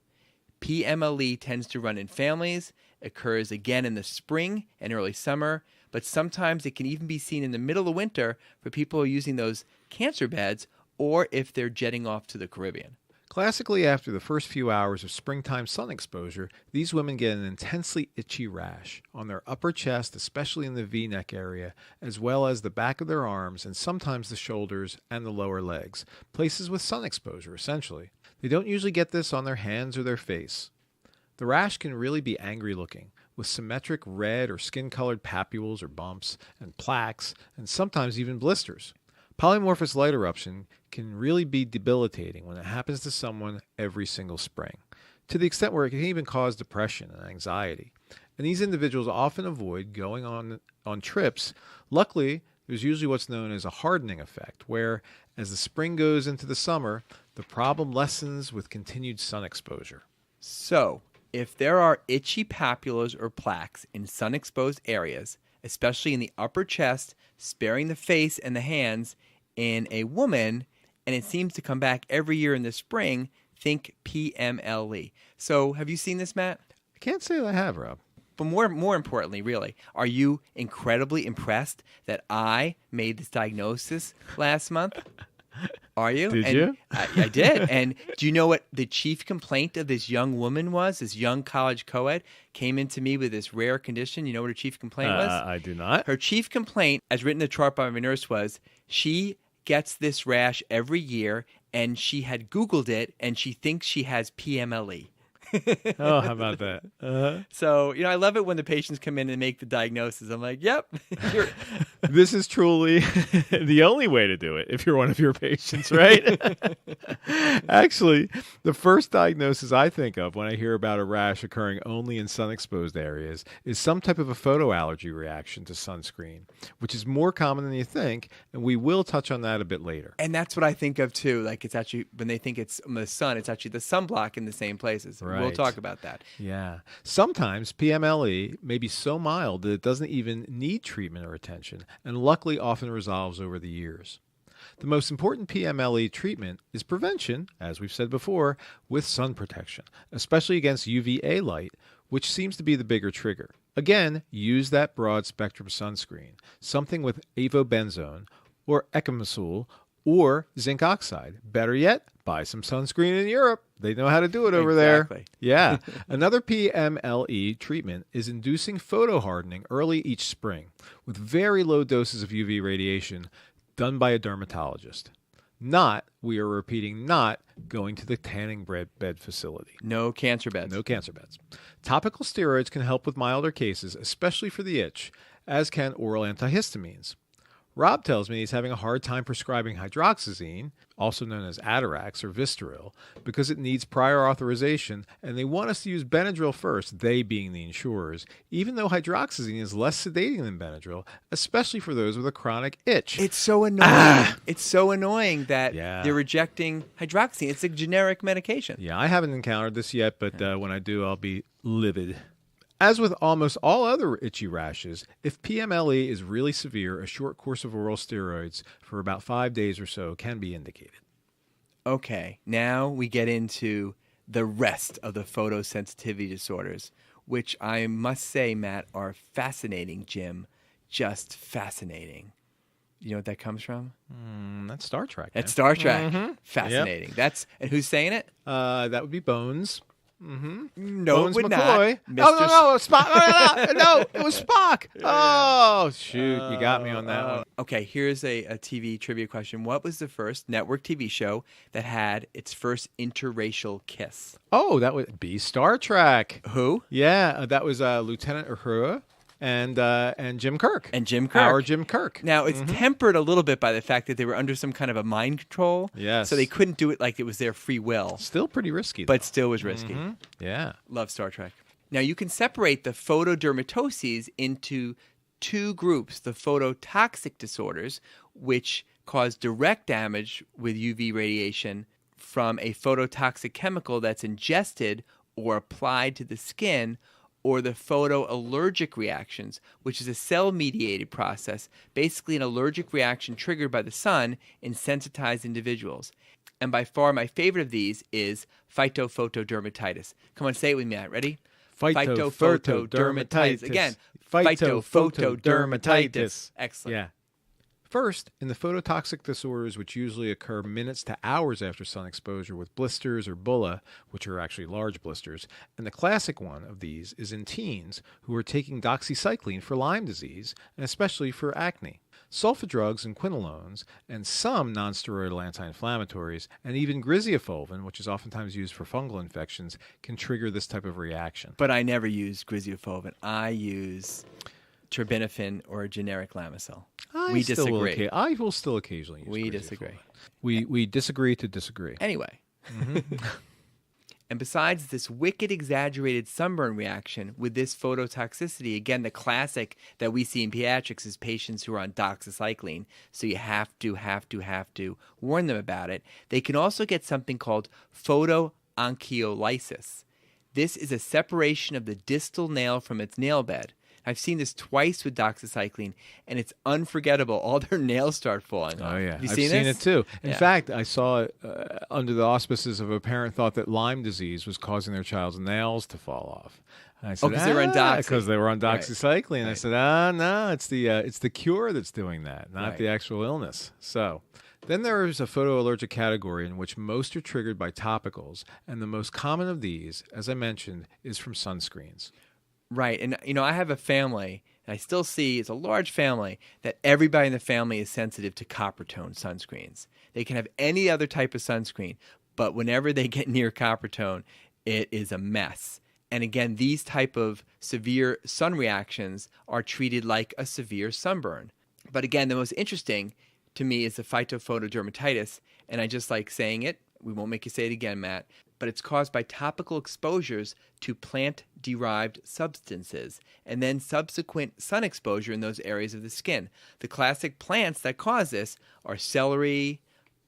PMLE tends to run in families, occurs again in the spring and early summer, but sometimes it can even be seen in the middle of winter for people who are using those cancer beds or if they're jetting off to the Caribbean. Classically, after the first few hours of springtime sun exposure, these women get an intensely itchy rash on their upper chest, especially in the V-neck area, as well as the back of their arms and sometimes the shoulders and the lower legs, places with sun exposure, essentially. They don't usually get this on their hands or their face. The rash can really be angry-looking, with symmetric red or skin-colored papules or bumps and plaques, and sometimes even blisters. Polymorphous light eruption can really be debilitating when it happens to someone every single spring, to the extent where it can even cause depression and anxiety. And these individuals often avoid going on trips. Luckily, there's usually what's known as a hardening effect, where as the spring goes into the summer, the problem lessens with continued sun exposure. So, if there are itchy papulas or plaques in sun-exposed areas, especially in the upper chest, sparing the face and the hands, in a woman, and it seems to come back every year in the spring, think PMLE. So, have you seen this, Matt? I can't say that I have, Rob. But more importantly, really, are you incredibly impressed that I made this diagnosis last month? Are you? Did you? I did. And do you know what the chief complaint of this young woman was? This young college co-ed came into me with this rare condition. You know what her chief complaint was? I do not. Her chief complaint, as written in the chart by my nurse, was she gets this rash every year, and she had Googled it, and she thinks she has PMLE. Oh, how about that? Uh-huh. So, I love it when the patients come in and make the diagnosis. I'm like, yep. This is truly the only way to do it if you're one of your patients, right? Actually, the first diagnosis I think of when I hear about a rash occurring only in sun-exposed areas is some type of a photoallergy reaction to sunscreen, which is more common than you think, and we will touch on that a bit later. And that's what I think of, too. Like, it's actually, when they think it's the sun, it's actually the sunblock in the same places. Right. We'll talk about that. Yeah. Sometimes PMLE may be so mild that it doesn't even need treatment or attention, and luckily often resolves over the years. The most important PMLE treatment is prevention, as we've said before, with sun protection, especially against UVA light, which seems to be the bigger trigger. Again, use that broad-spectrum sunscreen, something with avobenzone or echinacea or zinc oxide. Better yet, buy some sunscreen in Europe. They know how to do it over Exactly. there. Yeah. Another PMLE treatment is inducing photohardening early each spring with very low doses of UV radiation done by a dermatologist. Not, we are repeating, not going to the tanning bed facility. No cancer beds. No cancer beds. Topical steroids can help with milder cases, especially for the itch, as can oral antihistamines. Rob tells me he's having a hard time prescribing hydroxyzine, also known as Atarax or Vistaril, because it needs prior authorization, and they want us to use Benadryl first, they being the insurers, even though hydroxyzine is less sedating than Benadryl, especially for those with a chronic itch. It's so annoying. It's so annoying that Yeah. they're rejecting hydroxyzine. It's a generic medication. Yeah, I haven't encountered this yet, but when I do, I'll be livid. As with almost all other itchy rashes, if PMLE is really severe, a short course of oral steroids for about 5 days or so can be indicated. Okay, now we get into the rest of the photosensitivity disorders, which I must say, Matt, are fascinating, Jim. Just fascinating. You know what that comes from? That's Star Trek. That's Star Trek. Mm-hmm. Fascinating. And who's saying it? That would be Bones. No, Bones it would McCoy. not. Oh, no, Spock. No, it was Spock. Oh, shoot. You got me on that one. Okay, here's a TV trivia question. What was the first network TV show that had its first interracial kiss? Oh, that would be Star Trek. Who? Yeah, that was Lieutenant Uhura and Jim Kirk. And Jim Kirk. Our Jim Kirk. Now, it's tempered a little bit by the fact that they were under some kind of a mind control. Yes. So they couldn't do it like it was their free will. Still pretty risky, though. But still was risky. Yeah. Love Star Trek. Now, you can separate the photodermatoses into two groups, the phototoxic disorders, which cause direct damage with UV radiation from a phototoxic chemical that's ingested or applied to the skin, or the photoallergic reactions, which is a cell-mediated process, basically an allergic reaction triggered by the sun in sensitized individuals. And by far my favorite of these is phytophotodermatitis. Come on, say it with me, Matt. Ready? Phytophotodermatitis. Again, Phytophotodermatitis. Excellent. Yeah. First, in the phototoxic disorders, which usually occur minutes to hours after sun exposure with blisters or bulla, which are actually large blisters, and the classic one of these is in teens who are taking doxycycline for Lyme disease, and especially for acne. Sulfa drugs and quinolones, and some nonsteroidal anti-inflammatories, and even griseofulvin, which is oftentimes used for fungal infections, can trigger this type of reaction. But I never use griseofulvin. I use terbinafine or a generic Lamisil. We disagree. I will still occasionally use We griseofulvin. disagree. We disagree to disagree. Anyway. And besides this wicked exaggerated sunburn reaction with this phototoxicity, again, the classic that we see in pediatrics is patients who are on doxycycline. So you have to warn them about it. They can also get something called photooncholysis. This is a separation of the distal nail from its nail bed. I've seen this twice with doxycycline, and it's unforgettable. All their nails start falling off. Oh, yeah. I've seen it, too. In Yeah. fact, I saw it under the auspices of a parent thought that Lyme disease was causing their child's nails to fall off. And I said, 'cause they were on doxy. Because they were on Right. doxycycline. And I Right. said, no, it's the cure that's doing that, not Right. the actual illness. So then there is a photoallergic category in which most are triggered by topicals, and the most common of these, as I mentioned, is from sunscreens. Right. And, I have a family, and I still see it's a large family, that everybody in the family is sensitive to Coppertone sunscreens. They can have any other type of sunscreen, but whenever they get near Coppertone, it is a mess. And again, these type of severe sun reactions are treated like a severe sunburn. But again, the most interesting to me is the phytophotodermatitis, and I just like saying it. We won't make you say it again, Matt. But it's caused by topical exposures to plant-derived substances and then subsequent sun exposure in those areas of the skin. The classic plants that cause this are celery,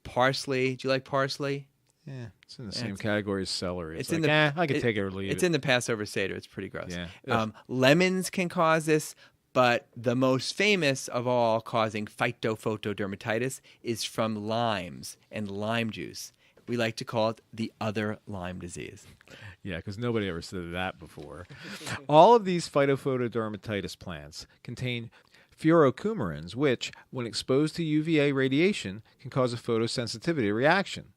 parsley. Do you like parsley? Yeah, it's in the same category as celery. It's It's in like, the- I could take it or leave It's it. in the Passover Seder. It's pretty gross. Yeah. Lemons can cause this, but the most famous of all causing phytophotodermatitis is from limes and lime juice. We like to call it the other Lyme disease. Yeah, because nobody ever said that before. All of these phytophotodermatitis plants contain furocoumarins, which, when exposed to UVA radiation, can cause a photosensitivity reaction.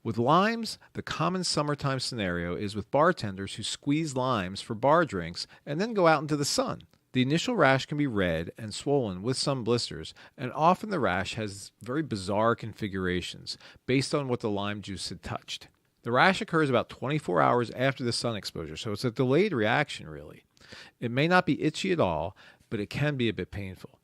With limes, the common summertime scenario is with bartenders who squeeze limes for bar drinks and then go out into the sun. The initial rash can be red and swollen with some blisters, and often the rash has very bizarre configurations based on what the lime juice had touched. The rash occurs about 24 hours after the sun exposure, so it's a delayed reaction, really. It may not be itchy at all, but it can be a bit painful.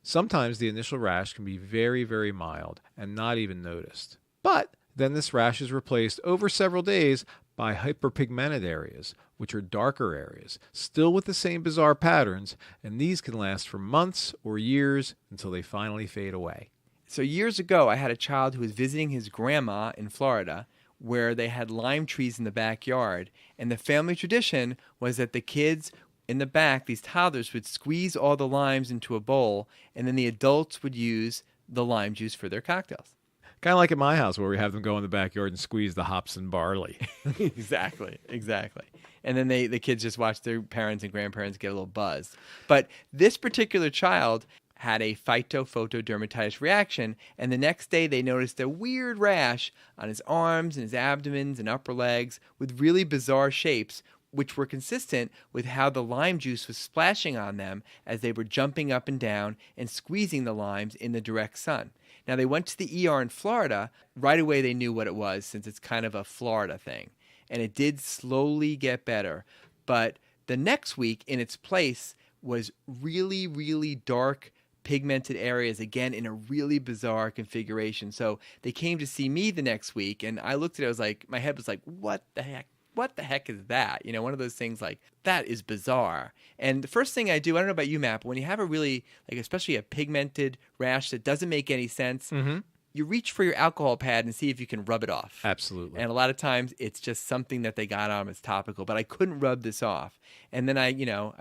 Sometimes the initial rash can be very, very mild and not even noticed. But then this rash is replaced over several days by hyperpigmented areas, which are darker areas, still with the same bizarre patterns, and these can last for months or years until they finally fade away. So years ago, I had a child who was visiting his grandma in Florida, where they had lime trees in the backyard, and the family tradition was that the kids in the back, these toddlers would squeeze all the limes into a bowl, and then the adults would use the lime juice for their cocktails. Kind of like at my house where we have them go in the backyard and squeeze the hops and barley. Exactly. And then the kids just watch their parents and grandparents get a little buzzed. But this particular child had a phytophotodermatitis reaction, and the next day they noticed a weird rash on his arms and his abdomens and upper legs with really bizarre shapes, which were consistent with how the lime juice was splashing on them as they were jumping up and down and squeezing the limes in the direct sun. Now, they went to the ER in Florida. Right away, they knew what it was, since it's kind of a Florida thing. And it did slowly get better. But the next week, in its place, was really, really dark, pigmented areas, again, in a really bizarre configuration. So they came to see me the next week, and I looked at it, I was like, my head was like, what the heck? What the heck is that? You know, one of those things like, that is bizarre. And the first thing I do, I don't know about you, Matt, but when you have a really, like, especially a pigmented rash that doesn't make any sense, you reach for your alcohol pad and see if you can rub it off. Absolutely. And a lot of times it's just something that they got on as topical, but I couldn't rub this off. And then I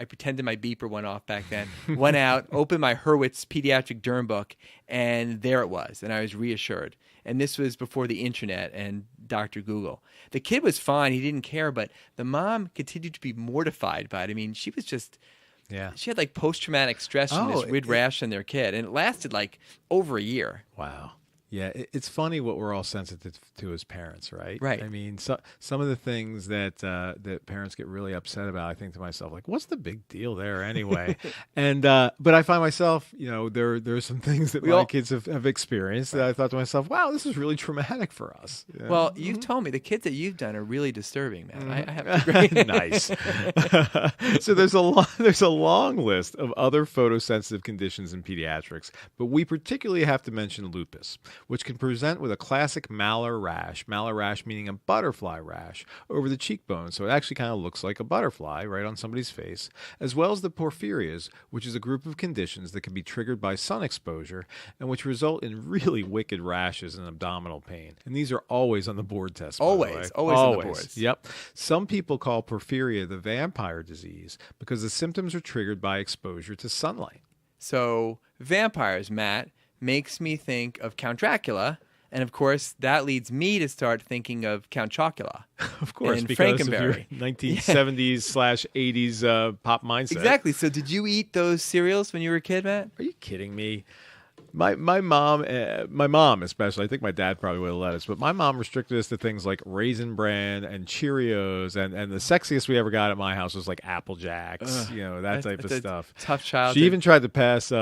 pretended my beeper went off back then, went out, opened my Hurwitz pediatric derm book, and there it was. And I was reassured. And this was before the internet and Dr. Google. The kid was fine. He didn't care, but the mom continued to be mortified by it. I mean, she was just, she had like post-traumatic stress from this weird rash on their kid. And it lasted like over a year. Wow. Yeah, it's funny what we're all sensitive to as parents, right? Right. I mean, some of the things that that parents get really upset about, I think to myself, like, what's the big deal there anyway? And but I find myself, there's some things that my kids have experienced that I thought to myself, wow, this is really traumatic for us. You know? Well, you've told me the kids that you've done are really disturbing, man. I have to agree. Nice. So there's a long list of other photosensitive conditions in pediatrics, but we particularly have to mention lupus, which can present with a classic malar rash meaning a butterfly rash over the cheekbone, so it actually kind of looks like a butterfly right on somebody's face, as well as the porphyrias, which is a group of conditions that can be triggered by sun exposure and which result in really wicked rashes and abdominal pain. And these are always on the board test. Always on the boards. Yep. Some people call porphyria the vampire disease because the symptoms are triggered by exposure to sunlight. So vampires, Matt, makes me think of Count Dracula, and of course that leads me to start thinking of Count Chocula. Of course, and because Frankenberry. of your 1970s/80s pop mindset. Exactly. So did you eat those cereals when you were a kid, Matt? Are you kidding me? My mom especially, I think my dad probably would have let us, but my mom restricted us to things like Raisin Bran and Cheerios, and the sexiest we ever got at my house was like Apple Jacks, that type of stuff. Tough childhood. She even tried to pass,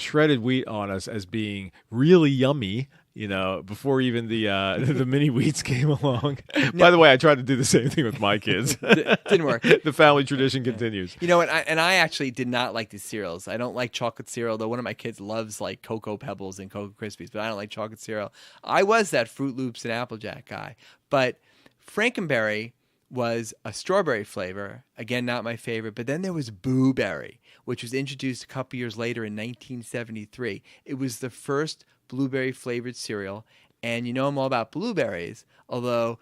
shredded wheat on us as being really yummy. Before even the mini wheats came along. By the way, I tried to do the same thing with my kids. Didn't work. The family tradition continues. And I actually did not like these cereals. I don't like chocolate cereal, though one of my kids loves like Cocoa Pebbles and Cocoa Krispies, but I don't like chocolate cereal. I was that Fruit Loops and Applejack guy. But Frankenberry was a strawberry flavor. Again, not my favorite. But then there was Boo Berry, which was introduced a couple years later in 1973. It was the first blueberry flavored cereal, and I'm all about blueberries, although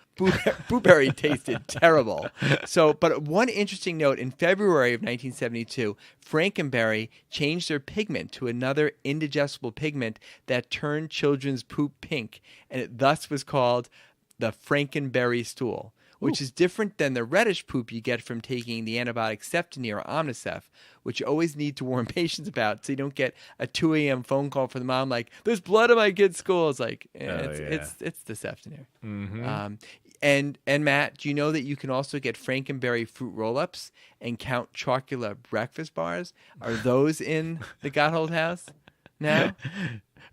blueberry tasted terrible. But one interesting note, in February of 1972, Frankenberry changed their pigment to another indigestible pigment that turned children's poop pink, and it thus was called the Frankenberry stool, which is different than the reddish poop you get from taking the antibiotic Ceftonir or Omnicef, which you always need to warn patients about so you don't get a 2 a.m. phone call from the mom like, there's blood in my kid's school. It's like, it's the Ceftonir. Mm-hmm. And Matt, do you know that you can also get Frankenberry fruit roll-ups and Count Chocula breakfast bars? Are those in the Gotthold house now?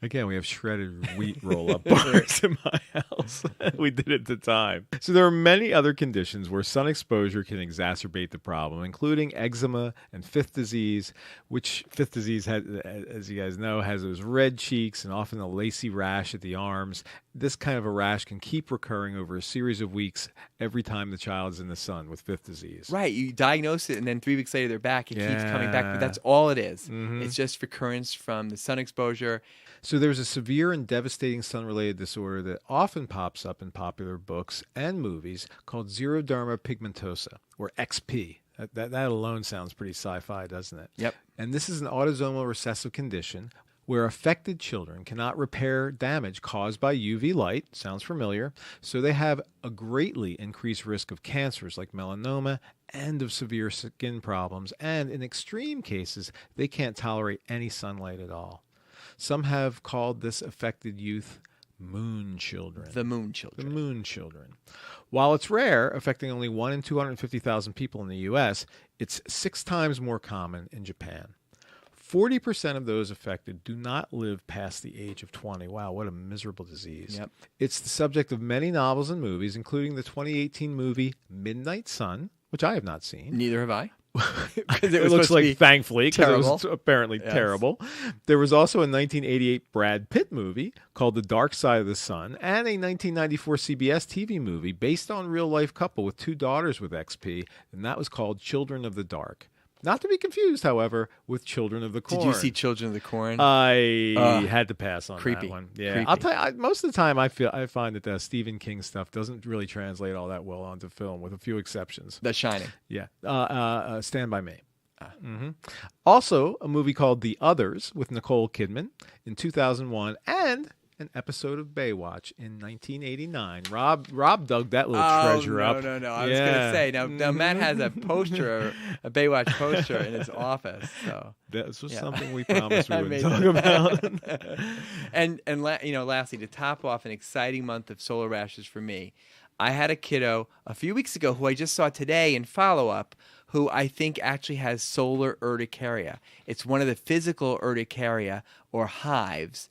Again, we have shredded wheat roll-up bars in my house. We did it at the time. So there are many other conditions where sun exposure can exacerbate the problem, including eczema and fifth disease, which fifth disease, as you guys know, has those red cheeks and often a lacy rash at the arms. This kind of a rash can keep recurring over a series of weeks every time the child is in the sun with fifth disease. Right. You diagnose it, and then 3 weeks later they're back. It keeps coming back, but that's all it is. Mm-hmm. It's just recurrence from the sun exposure. So there's a severe and devastating sun-related disorder that often pops up in popular books and movies called xeroderma pigmentosa, or XP. That alone sounds pretty sci-fi, doesn't it? Yep. And this is an autosomal recessive condition where affected children cannot repair damage caused by UV light. Sounds familiar. So they have a greatly increased risk of cancers like melanoma and of severe skin problems. And in extreme cases, they can't tolerate any sunlight at all. Some have called this affected youth moon children. The moon children. The moon children. While it's rare, affecting only 1 in 250,000 people in the U.S., it's 6 times more common in Japan. 40% of those affected do not live past the age of 20. Wow, what a miserable disease. Yep. It's the subject of many novels and movies, including the 2018 movie Midnight Sun, which I have not seen. Neither have I. It looks like, thankfully, because it was terrible. apparently Yes. terrible. There was also a 1988 Brad Pitt movie called The Dark Side of the Sun, and a 1994 CBS TV movie based on a real-life couple with 2 daughters with XP, and that was called Children of the Dark. Not to be confused, however, with Children of the Corn. Did you see Children of the Corn? I had to pass on creepy. that one. Yeah, Creepy. I'll tell you. Most of the time, I find that Stephen King stuff doesn't really translate all that well onto film, with a few exceptions. The Shining. Yeah, Stand by Me. Mhm. Also, a movie called The Others with Nicole Kidman in 2001, and an episode of Baywatch in 1989. Rob dug that little treasure up. No. I was going to say, now Matt has a poster, a Baywatch poster in his office. So This was Yeah. something we promised we I wouldn't made talk that. about. and lastly, to top off an exciting month of solar rashes for me, I had a kiddo a few weeks ago who I just saw today in follow-up who I think actually has solar urticaria. It's one of the physical urticaria or hives.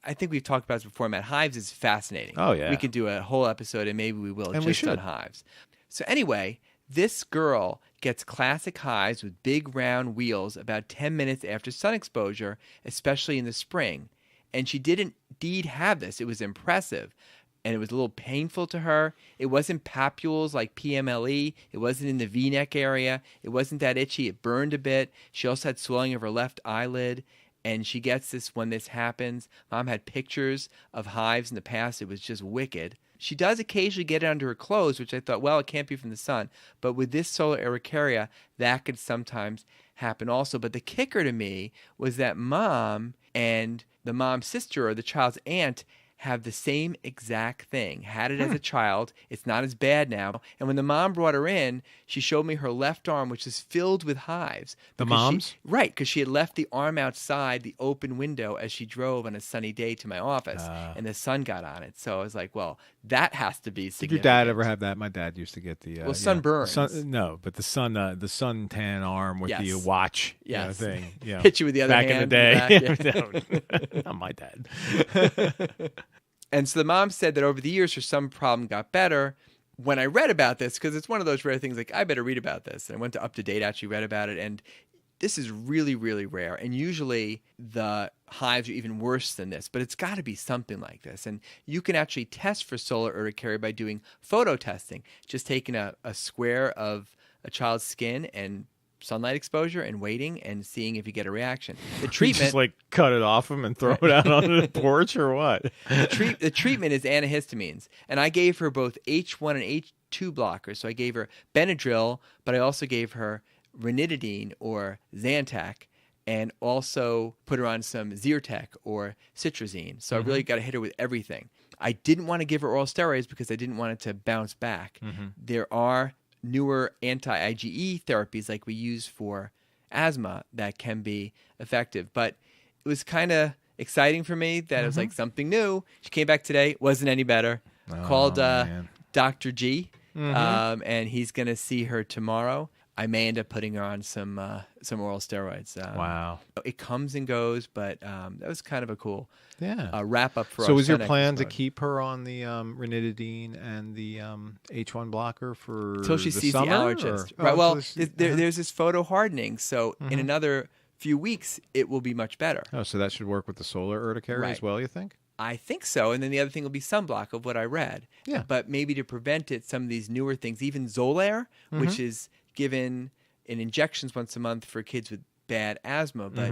I think we've talked about this before, Matt. Hives is fascinating. Oh, yeah. We could do a whole episode, and maybe we will, And we just on should. hives. So anyway, this girl gets classic hives with big round wheals about 10 minutes after sun exposure, especially in the spring. And she did indeed have this. It was impressive. And it was a little painful to her. It wasn't papules like PMLE. It wasn't in the V-neck area. It wasn't that itchy. It burned a bit. She also had swelling of her left eyelid. And she gets this when this happens. Mom had pictures of hives in the past. It was just wicked. She does occasionally get it under her clothes, which I thought, well, it can't be from the sun. But with this solar urticaria, that could sometimes happen also. But the kicker to me was that mom and the mom's sister or the child's aunt have the same exact thing. Had it as a child. It's not as bad now. And when the mom brought her in, she showed me her left arm, which is filled with hives. The Because mom's? Right, because she had left the arm outside the open window as she drove on a sunny day to my office, and the sun got on it. So I was like, well, that has to be Did significant. your dad ever have that? My dad used to get the sunburns. No, but the suntan arm with the Yes. watch Yes. thing. You know, Hit you with the other back hand in in the the day. back, No, not my dad. And so the mom said that over the years, her sun problem got better. When I read about this, because it's one of those rare things, like, I better read about this. And I went to Up to Date, actually read about it. And this is really, really rare. And usually the hives are even worse than this. But it's got to be something like this. And you can actually test for solar urticaria by doing photo testing. Just taking a square of a child's skin and sunlight exposure and waiting and seeing if you get a reaction. The treatment... Just like cut it off him and throw it out on the porch or what? The treatment is antihistamines. And I gave her both H1 and H2 blockers. So I gave her Benadryl, but I also gave her ranitidine or Zantac, and also put her on some Zyrtec or Citrazine. So I really got to hit her with everything. I didn't want to give her oral steroids because I didn't want it to bounce back. There are newer anti-IgE therapies like we use for asthma that can be effective. But it was kind of exciting for me that it was like something new. She came back today, wasn't any better. Called man. Dr. G, and he's going to see her tomorrow. I may end up putting her on some oral steroids. Wow. It comes and goes, but that was kind of a cool wrap up for So our was your Sun plan to episode. keep her on the ranitidine and the H1 blocker for Until she the sees summer, the allergist. or- Right. Oh, Well, until she- there's this photo hardening, so in another few weeks it will be much better. Oh, so that should work with the solar urticaria as Right. well, you think? I think so. And then the other thing will be sunblock of what I read. Yeah. But maybe to prevent it, some of these newer things, even Xolair, which is given in injections once a month for kids with bad asthma. But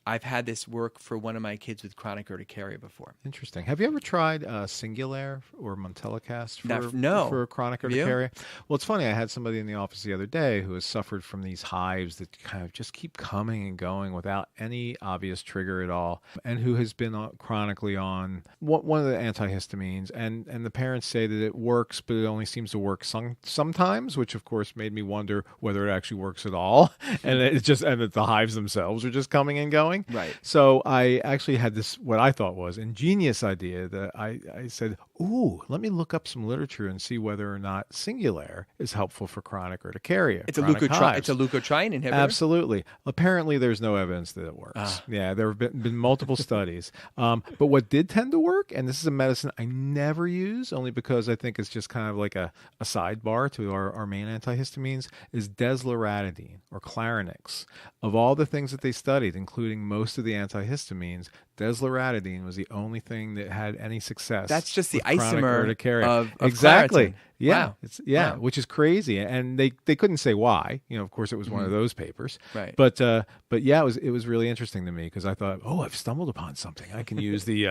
I've had this work for one of my kids with chronic urticaria before. Interesting. Have you ever tried Singulair or Montelicast No. for chronic Have you? urticaria? Well, it's funny. I had somebody in the office the other day who has suffered from these hives that kind of just keep coming and going without any obvious trigger at all, and who has been chronically on one of the antihistamines. And the parents say that it works, but it only seems to work sometimes, which of course made me wonder whether it actually works at all, and that the hives themselves are just coming and going. Right. So I actually had this, what I thought was ingenious idea that I said, ooh, let me look up some literature and see whether or not Singulair is helpful for chronic urticaria. It's a chronic hives. leukotriene inhibitor. Absolutely. Apparently, there's no evidence that it works. Yeah, there have been multiple studies. But what did tend to work, and this is a medicine I never use, only because I think it's just kind of like a sidebar to our main antihistamines, is desloratadine or Clarinix. Of all the things that they studied, including most of the antihistamines, desloratadine was the only thing that had any success. That's just the with chronic isomer urticaria. of exactly. Claritin. Yeah, Wow. Wow. which is crazy, and they couldn't say why. Of course, it was one of those papers. Right. But yeah, it was really interesting to me because I thought, oh, I've stumbled upon something. I can use the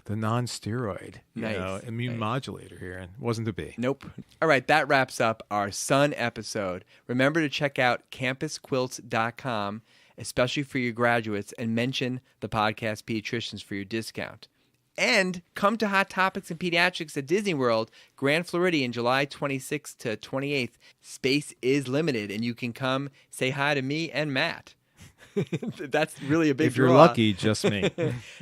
the non-steroid immune modulator here, and it wasn't to be. Nope. All right, that wraps up our Sun episode. Remember to check out campusquilts.com, especially for your graduates, and mention the podcast Pediatricians for your discount. And come to Hot Topics and Pediatrics at Disney World, Grand Floridian, July 26th to 28th. Space is limited, and you can come say hi to me and Matt. That's really a big If you're draw. lucky, just me.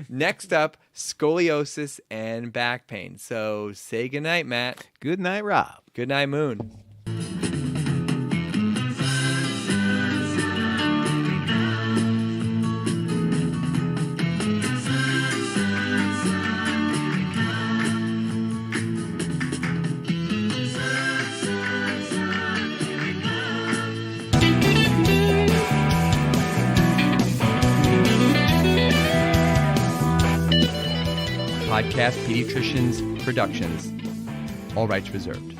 Next up, scoliosis and back pain. So say goodnight, Matt. Good night, Rob. Good night, Moon. Podcast Pediatricians Productions. All rights reserved.